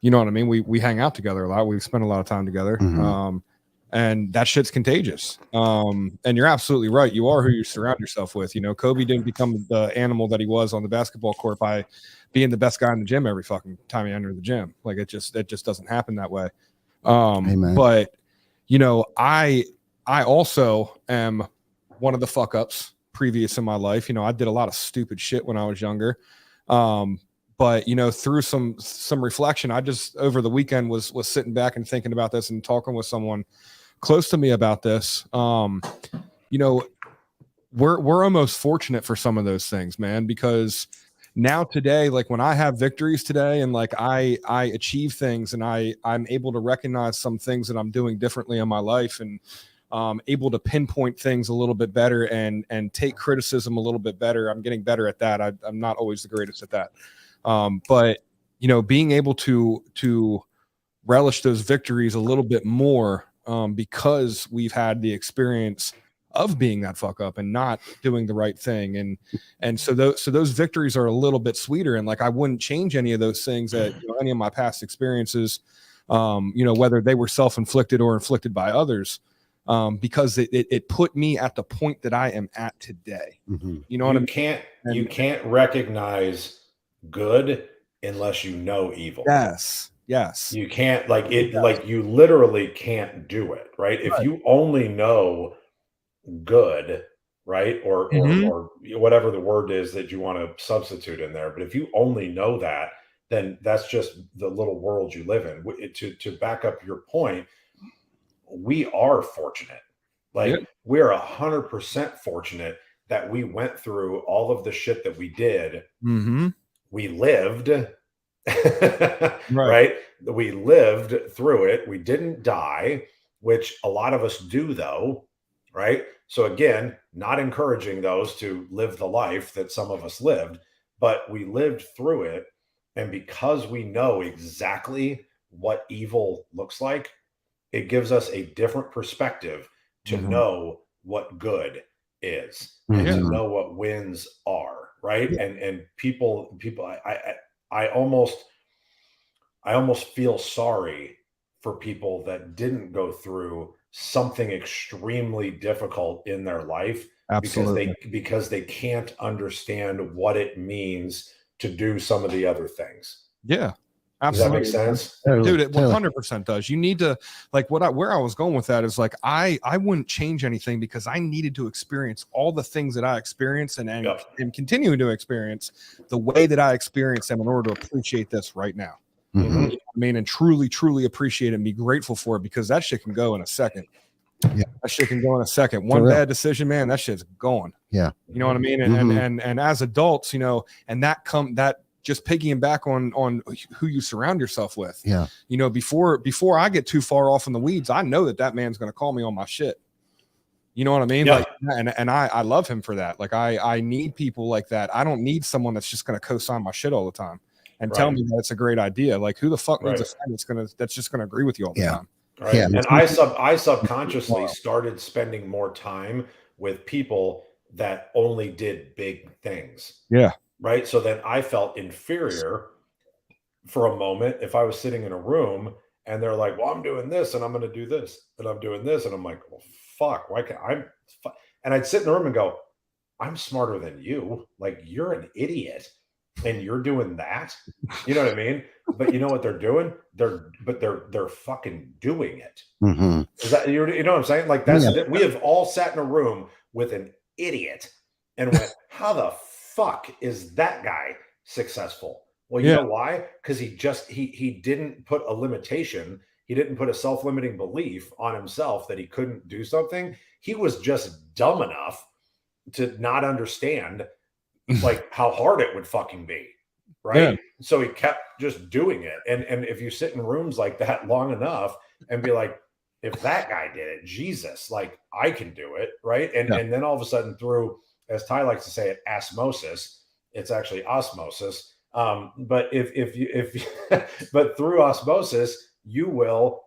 B: you know what I mean? We hang out together a lot. We spend a lot of time together. And that shit's contagious. And you're absolutely right. You are who you surround yourself with. You know, Kobe didn't become the animal that he was on the basketball court by being the best guy in the gym every fucking time he entered the gym. Like, it just doesn't happen that way. But you know, I also am one of the fuck ups previous in my life. You know, I did a lot of stupid shit when I was younger. But you know, through some reflection, I just over the weekend was sitting back and thinking about this and talking with someone close to me about this. You know, we're almost fortunate for some of those things, man, because now today, like when I have victories today and like I achieve things and I'm able to recognize some things that I'm doing differently in my life and able to pinpoint things a little bit better and take criticism a little bit better. I'm getting better at that. I'm not always the greatest at that. But being able to relish those victories a little bit more because we've had the experience of being that fuck up and not doing the right thing. And so those victories are a little bit sweeter. And like, I wouldn't change any of those things that, any of my past experiences, whether they were self-inflicted or inflicted by others, because it put me at the point that I am at today.
A: Mm-hmm.
B: You know what I mean?
G: You can't recognize good unless you know evil.
B: Yes.
G: You can't like you literally can't do it, right? If you only know good, right? Or whatever the word is that you want to substitute in there. But if you only know that, then that's just the little world you live in. To back up your point, we are fortunate. Like we're 100% fortunate that we went through all of the shit that we did.
B: Mm-hmm.
G: We lived, right? We lived through it. We didn't die, which a lot of us do though, right? So again, not encouraging those to live the life that some of us lived, but we lived through it. And because we know exactly what evil looks like, it gives us a different perspective to know what good is and to know what wins are, right? And people, I almost feel sorry for people that didn't go through something extremely difficult in their life.
B: Absolutely.
G: because they can't understand what it means to do some of the other things.
B: Yeah.
G: Absolutely.
B: Does that
G: make sense?
B: Dude, it 100% does. You need to, like, where I was going with that is like, I wouldn't change anything because I needed to experience all the things that I experienced and continuing to experience the way that I experienced them in order to appreciate this right now.
A: Mm-hmm.
B: You know what I mean, and truly appreciate it and be grateful for it, because that shit can go in a second.
A: Yeah,
B: that shit can go in a second. One bad decision, man, that shit's gone.
A: Yeah,
B: you know what I mean. And as adults, and that just piggying back on who you surround yourself with.
A: Yeah,
B: before I get too far off in the weeds, I know that man's going to call me on my shit. You know what I mean?
G: Yeah.
B: Like, and I love him for that. Like, I need people like that. I don't need someone that's just going to co-sign my shit all the time and tell me that it's a great idea. Like, who the fuck needs a friend that's just going to agree with you all the time?
G: Right. Yeah. And I subconsciously started spending more time with people that only did big things.
B: Yeah.
G: Right. So then I felt inferior for a moment if I was sitting in a room and they're like, well, I'm doing this and I'm going to do this and I'm doing this. And I'm like, well, fuck, why can't and I'd sit in the room and go, I'm smarter than you. Like, you're an idiot and you're doing that. You know what I mean? But you know what they're doing? They're fucking doing it.
A: Mm-hmm.
G: Is that, you know what I'm saying? Like, we have all sat in a room with an idiot and went, how the fuck is that guy successful? Well, you know why? Because he didn't put a limitation. He didn't put a self-limiting belief on himself that he couldn't do something. He was just dumb enough to not understand like how hard it would fucking be. Right. Yeah. So he kept just doing it. And if you sit in rooms like that long enough and be like, if that guy did it, Jesus, like, I can do it. Right. And then all of a sudden, through, as Ty likes to say it, osmosis, it's actually osmosis. But but through osmosis, you will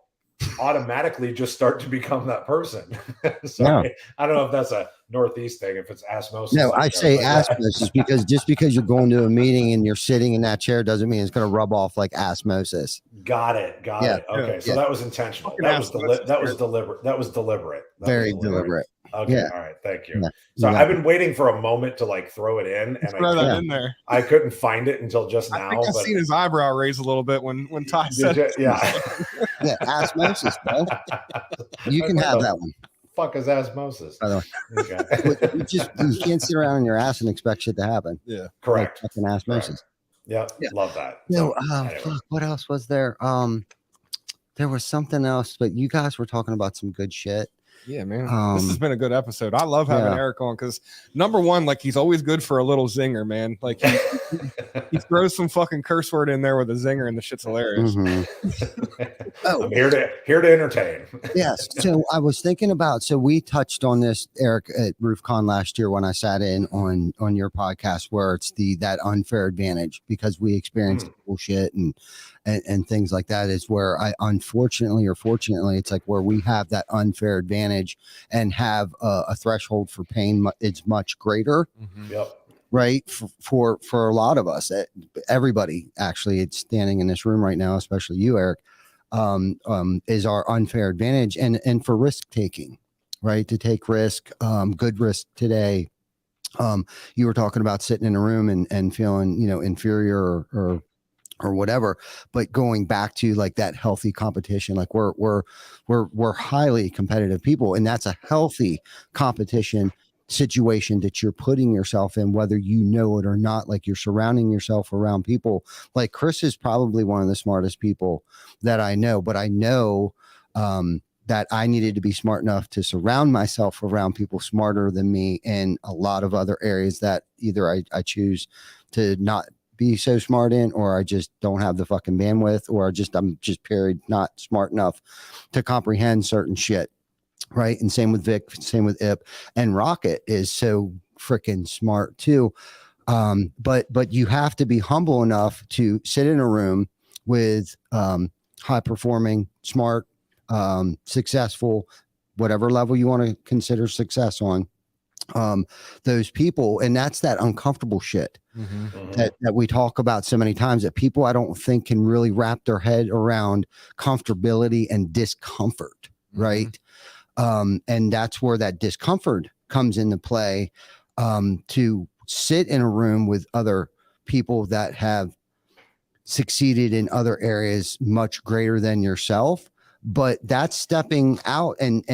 G: automatically just start to become that person. Sorry. I don't know if that's a Northeast thing, if it's osmosis.
A: No, I say osmosis because just because you're going to a meeting and you're sitting in that chair doesn't mean it's going to rub off like osmosis.
G: Got it. Okay. So that was intentional. That was deliberate. Very
A: deliberate.
G: Okay. Yeah. All right. Thank you. Yeah. So I've been waiting for a moment to like throw it in, and I couldn't find it until just now.
B: I think I've seen his eyebrow raise a little bit when Ty said it.
G: Yeah.
A: Yeah. Osmosis, bro. You can have that one.
G: Fuck is osmosis?
A: By the way, you can't sit around on your ass and expect shit to happen.
G: Yeah. Correct.
A: Like fucking osmosis.
G: Yeah. Love that.
A: No. Fuck, what else was there? There was something else, but you guys were talking about some good shit.
B: Yeah, man. This has been a good episode. I love having
A: Yeah.
B: Eric on because number one, like he's always good for a little zinger, man. Like he throws some fucking curse word in there with a zinger, and the shit's hilarious.
A: Oh.
G: I'm here to entertain.
A: Yes. So I was thinking about, so we touched on this, Eric, at RoofCon last year when I sat in on your podcast, where it's that unfair advantage because we experienced bullshit and things like that, is where I, unfortunately or fortunately, it's like where we have that unfair advantage and have a threshold for pain. It's much greater.
G: Yep.
A: Right. For a lot of us, everybody actually, it's standing in this room right now, especially you, Eric, is our unfair advantage and for risk taking, right? To take risk, good risk today. You were talking about sitting in a room and feeling, inferior or whatever, but going back to like that healthy competition, like we're highly competitive people, and that's a healthy competition situation that you're putting yourself in, whether you know it or not. Like you're surrounding yourself around people. Like Chris is probably one of the smartest people that I know, but I know that I needed to be smart enough to surround myself around people smarter than me in a lot of other areas that either I choose to not be so smart in, or I just don't have the fucking bandwidth, or I'm just period not smart enough to comprehend certain shit. Right. And same with Vic, same with Ip, and Rocket is so freaking smart too. But you have to be humble enough to sit in a room with high performing, smart, successful, whatever level you want to consider success on, those people. And that's that uncomfortable shit that we talk about so many times, that people I don't think can really wrap their head around comfortability and discomfort. Right. And that's where that discomfort comes into play, to sit in a room with other people that have succeeded in other areas much greater than yourself. But that's stepping out and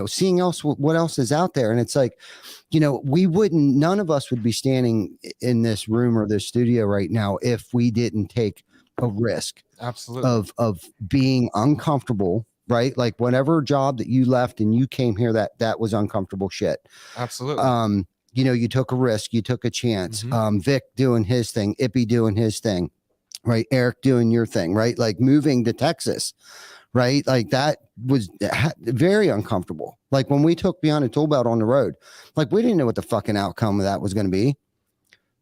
A: seeing what else is out there. And it's like, none of us would be standing in this room or this studio right now if we didn't take a risk of being uncomfortable. Right. Like whatever job that you left and you came here, that was uncomfortable shit.
B: Absolutely.
A: You took a risk, you took a chance. Vic doing his thing, Ippy doing his thing, right? Eric doing your thing, right? Like moving to Texas, right? Like that was very uncomfortable. Like when we took Beyond the ToolBelt on the road, like we didn't know what the fucking outcome of that was going to be.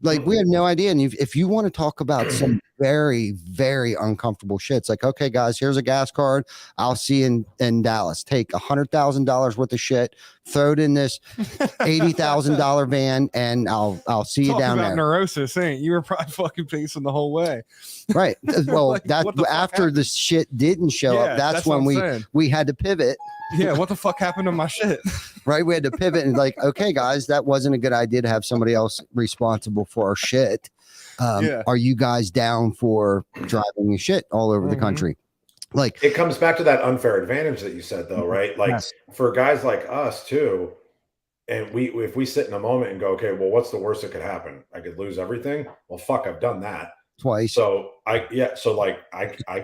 A: Like we had no idea. And if you want to talk about some very, very uncomfortable shit, it's like, okay, guys, here's a gas card. I'll see you in Dallas. Take $100,000 worth of shit, throw it in this $80,000 van, and I'll see you down there.
B: Neurosis, ain't you? Were probably fucking pacing the whole way.
A: Right. Well,
B: Like,
A: that's after the shit didn't show up. That's when we had to pivot.
B: Yeah, what the fuck happened to my shit?
A: Right, we had to pivot and like, okay, guys, that wasn't a good idea to have somebody else responsible for our shit. Are you guys down for driving your shit all over the country? Like,
G: it comes back to that unfair advantage that you said, though, right? Like for guys like us too, and if we sit in a moment and go, okay, well, what's the worst that could happen? I could lose everything. Well, fuck, I've done that
A: twice.
G: So I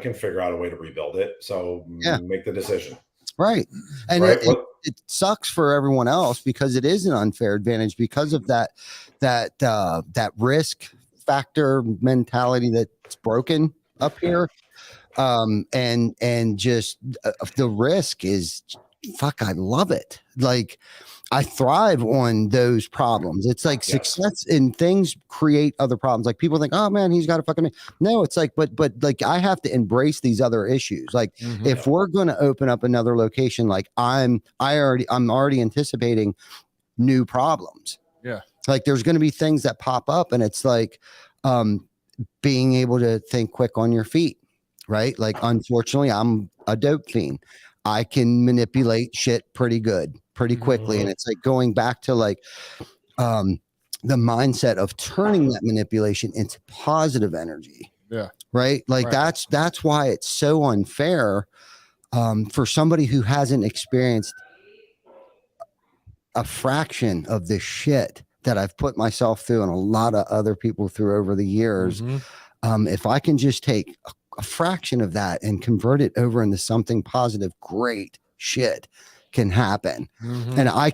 G: can figure out a way to rebuild it. So make the decision.
A: Right. And
G: right?
A: It sucks for everyone else because it is an unfair advantage because of that risk factor mentality that's broken up here. And just the risk is fuck. I love it. Like I thrive on those problems. It's like success in things create other problems. Like people think, oh man, he's got a fucking, no, it's like, but like I have to embrace these other issues. Like if we're going to open up another location, like I'm already anticipating new problems.
B: Yeah.
A: Like there's going to be things that pop up and it's like, being able to think quick on your feet, right? Like, unfortunately I'm a dope fiend. I can manipulate shit pretty quickly. And it's like going back to like the mindset of turning that manipulation into positive energy.
B: Yeah.
A: Right. Like that's why it's so unfair for somebody who hasn't experienced a fraction of the shit that I've put myself through and a lot of other people through over the years. If I can just take a fraction of that and convert it over into something positive, great shit can happen.
B: Mhm.
A: And I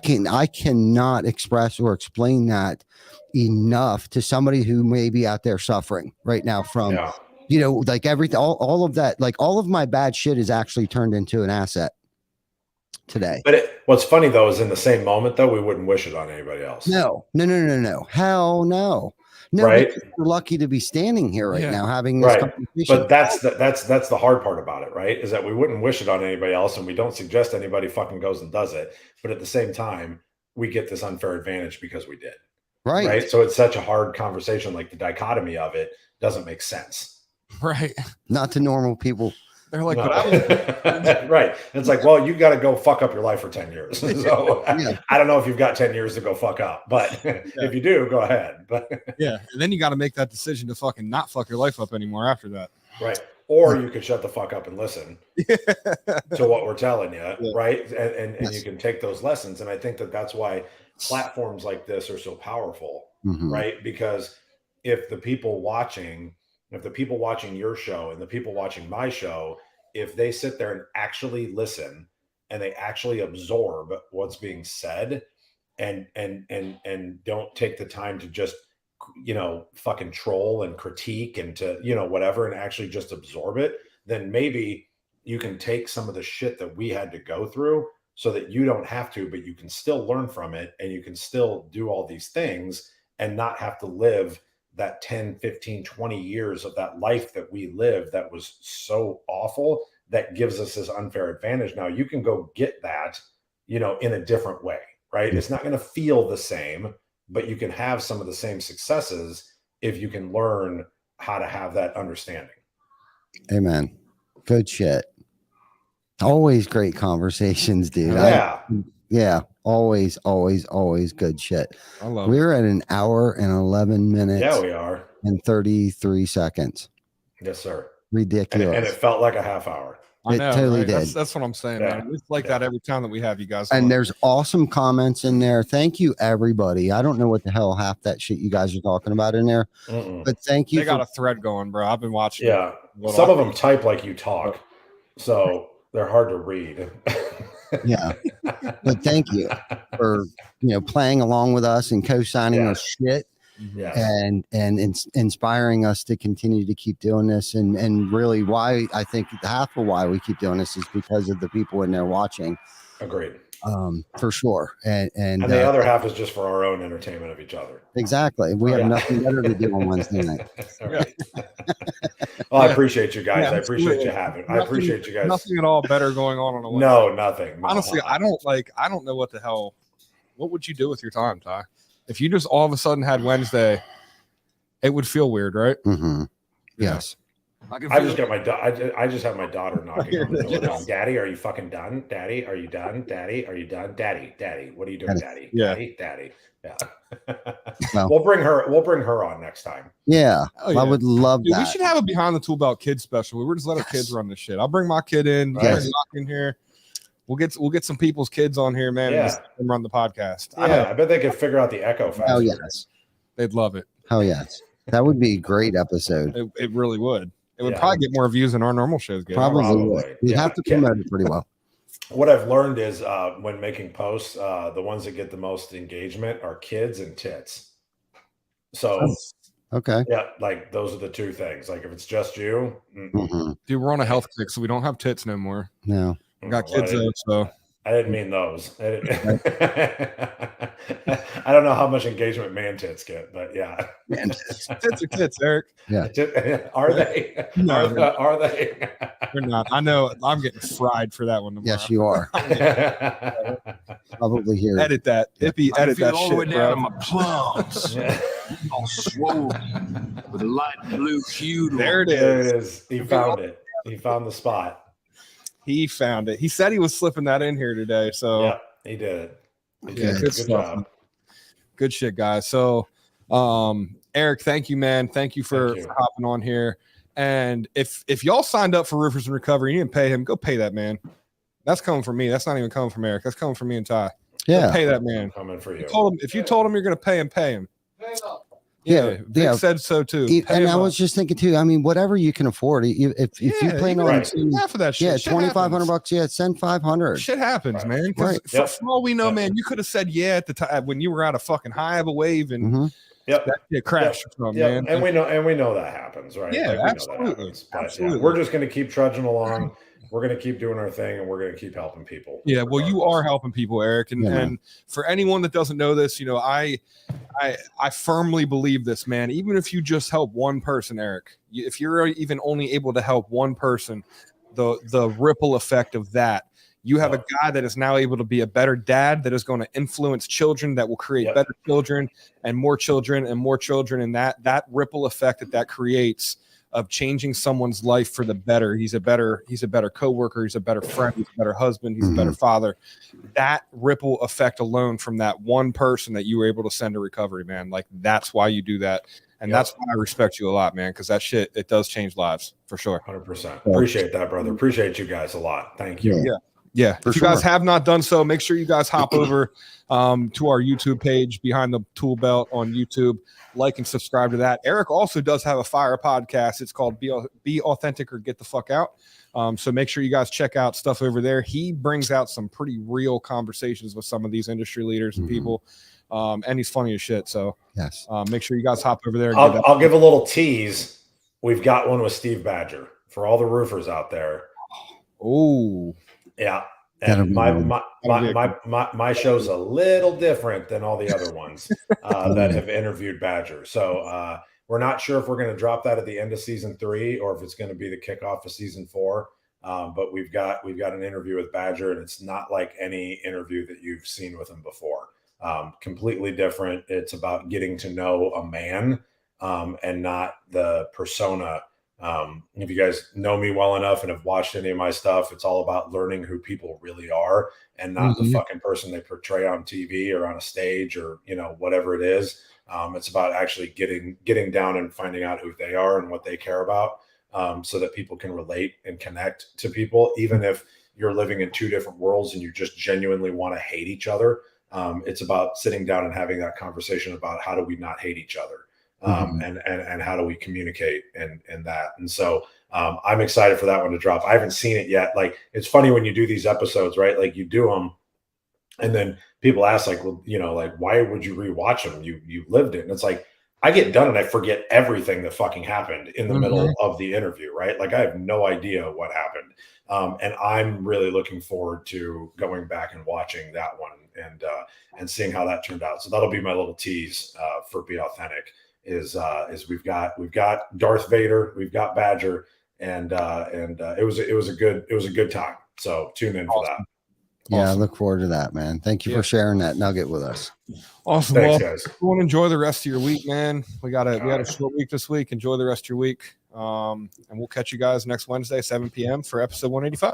A: cannot express or explain that enough to somebody who may be out there suffering right now from,
G: Yeah.
A: like everything, all of that, like all of my bad shit is actually turned into an asset today.
G: But what's funny though is in the same moment though, we wouldn't wish it on anybody else.
A: No. Hell no. No,
G: Right?
A: because we're lucky to be standing here right
B: Yeah.
A: now having this
G: Right.
A: conversation.
G: But that's the hard part about it, right? Is that we wouldn't wish it on anybody else, and we don't suggest anybody fucking goes and does it. But at the same time, we get this unfair advantage because we did. Right. So it's such a hard conversation. Like the dichotomy of it doesn't make sense.
B: Right.
A: Not to normal people.
B: They're like,
G: No.
B: but I was
G: Right. It's like, well, you got to go fuck up your life for 10 years. So
A: Yeah.
G: I don't know if you've got 10 years to go fuck up, but if you do, go ahead. But
B: yeah. And then you got to make that decision to fucking not fuck your life up anymore after that.
G: right. Or you could shut the fuck up and listen to what we're telling you. Right. And
A: Yes.
G: you can take those lessons. And I think that that's why platforms like this are so powerful.
A: Mhm.
G: Right. Because if the people watching your show and the people watching my show, if they sit there and actually listen and they actually absorb what's being said and don't take the time to just, fucking troll and critique and to, whatever, and actually just absorb it, then maybe you can take some of the shit that we had to go through so that you don't have to, but you can still learn from it and you can still do all these things and not have to live that 10, 15, 20 years of that life that we lived that was so awful that gives us this unfair advantage. Now you can go get that, in a different way, right? It's not going to feel the same, but you can have some of the same successes if you can learn how to have that understanding.
A: Amen. Good shit. Always great conversations, dude.
G: Yeah.
A: Always good shit.
B: I love it.
A: We're at an hour and 11 minutes
G: Yeah, we are.
A: and 33 seconds.
G: Yes, sir.
A: Ridiculous.
G: And it felt like a half hour.
B: I
A: It
B: know,
A: totally
B: right?
A: did.
B: That's what I'm saying,
G: Yeah.
B: man. It's like that every time that we have you guys
A: And
B: on.
A: there's awesome comments in there. Thank you, everybody. I don't know what the hell half that shit you guys are talking about in there,
G: Mm-mm.
A: but thank you.
B: They got a thread going, bro. I've been watching.
G: Yeah.
B: it. Well,
G: Some of them type like you talk, so they're hard to read.
A: Yeah. But thank you for playing along with us and co-signing
G: Yeah.
A: our shit
G: Yes.
A: and inspiring us to continue to keep doing this. And really why I think half of why we keep doing this is because of the people in there watching.
G: Agreed.
A: For sure. And
G: the other half is just for our own entertainment of each other.
A: exactly. We have
G: Yeah.
A: nothing better to do on Wednesday night.
G: All right. Well, I appreciate you guys.
B: Yeah,
G: I appreciate
B: absolutely.
G: you having. I appreciate you guys.
B: Nothing at all better going on a Wednesday.
G: No, nothing. No.
B: Honestly, I don't know what the hell. What would you do with your time, Ty? If you just all of a sudden had Wednesday, it would feel weird, right?
A: Mm-hmm. Yes.
G: I just got my. I just have my daughter knocking on the door. Going, Daddy, are you fucking done? Daddy, are you done? Daddy, are you done? Daddy, what are you doing? Daddy,
B: Yeah.
G: Daddy. Yeah.
A: Well-
G: We'll bring her on next time.
A: Yeah.
B: Oh, yeah.
A: I would love
B: Dude,
A: that.
B: we should have a behind the tool belt kids special. We were just let our kids run this shit. I'll bring my kid in. You
A: Yes.
B: guys knock in here. We'll get some people's kids on here, man.
G: Yeah.
B: And just run the podcast.
G: Yeah, I bet they could figure out the echo faster.
A: Oh yes.
B: They'd love it.
A: Oh yes. That would be a great episode.
B: It really would. It would
G: Yeah.
B: probably get more views than our normal shows get.
A: Probably would.
G: Probably.
A: We'd
G: Yeah.
A: have to promote it pretty well.
G: What I've learned is when making posts, the ones that get the most engagement are kids and tits. So
A: Okay.
G: yeah, like those are the two things. Like if it's just you,
A: Mhm.
B: Dude, we're on a health kick, so we don't have tits no more.
A: No.
B: We got
G: well,
B: kids though, so
G: I didn't mean those. I don't know how much engagement man tits get, but yeah.
B: tits are tits, Eric.
G: Are they?
B: No.
G: Are they?
B: They're not. I know I'm getting fried for that one tomorrow.
A: Yes, you are. Probably here.
B: Edit that. Ippy, edit that shit, bro.
H: my plums, all swollen with a light blue hue. to
B: There it
G: There
B: is.
G: it is. He found it. He found the spot.
B: He found it. He said he was slipping that in here today. So
G: Yeah, he did it. He
B: Yeah,
G: did.
B: good
G: Good
B: stuff.
G: job.
B: good shit, guys. So Eric, thank you, man. Thank you for hopping on here. And if y'all signed up for Roofers in Recovery, you didn't pay him, go pay that man. That's coming from me. That's not even coming from Eric. That's coming from me and Ty. Go
A: Yeah.
B: pay that man.
G: Coming for you.
B: If you told him you're going to pay him, pay him. Yeah, Vic said so too.
A: And I was just thinking too. I mean, whatever you can afford, if you plan on sending,
B: half of that shit,
A: $2,500, send 500.
B: Shit happens, man. Because for all we know, man, you could have said at the time when you were at a fucking high of a wave and that shit crashed from, man.
G: And we know that happens, right?
B: Yeah,
G: like, we
B: absolutely.
G: know that happens. But,
B: absolutely.
G: we're just going to keep trudging along. We're going to keep doing our thing, and we're going to keep helping people.
B: Yeah, well, you are helping people, Eric, and for anyone that doesn't know this, I firmly believe this, man. Even if you just help one person, Eric, if you're even only able to help one person, the ripple effect of that, you have a guy that is now able to be a better dad, that is going to influence children, that will create better children and more children and more children, and that ripple effect that creates of changing someone's life for the better. He's a better coworker. He's a better friend. He's a better husband. He's a better father. That ripple effect alone from that one person that you were able to send to recovery, man. Like, that's why you do that. And that's why I respect you a lot, man. Cause that shit, it does change lives for sure.
G: 100%. Appreciate that, brother. Appreciate you guys a lot. Thank you.
B: Yeah. If you guys have not done so, make sure you guys hop over to our YouTube page, Behind the Tool Belt on YouTube. Like and subscribe to that. Eric also does have a fire podcast. It's called Be Authentic or Get the Fuck Out. So make sure you guys check out stuff over there. He brings out some pretty real conversations with some of these industry leaders and people. And he's funny as shit. So make sure you guys hop over there.
G: I'll give a little tease. We've got one with Steve Badger for all the roofers out there.
B: Oh,
G: yeah. And my show's a little different than all the other ones that have interviewed Badger. So we're not sure if we're going to drop that at the end of season 3 or if it's going to be the kickoff of season 4. But we've got an interview with Badger, and it's not like any interview that you've seen with him before. Completely different. It's about getting to know a man and not the persona. If you guys know me well enough and have watched any of my stuff, it's all about learning who people really are and not the fucking person they portray on TV or on a stage or, whatever it is. It's about actually getting down and finding out who they are and what they care about, so that people can relate and connect to people, even if you're living in 2 different worlds and you just genuinely want to hate each other. It's about sitting down and having that conversation about how do we not hate each other. And how do we communicate and that. And so I'm excited for that one to drop. I haven't seen it yet. Like, it's funny when you do these episodes, right? Like, you do them and then people ask like, well, like, why would you rewatch them? You lived it. And it's like, I get done and I forget everything that fucking happened in the middle of the interview, right? Like, I have no idea what happened. And I'm really looking forward to going back and watching that one and seeing how that turned out. So that'll be my little tease for Be Authentic. Is we've got Darth Vader, we've got Badger, and it was a good time. So tune in for that.
A: Yeah, I look forward to that, man. Thank you for sharing that nugget with us.
B: Awesome.
G: Thanks, guys.
B: Everyone, enjoy the rest of your week, man. We had a short week this week. Enjoy the rest of your week. And we'll catch you guys next Wednesday, 7 p.m. for episode 185.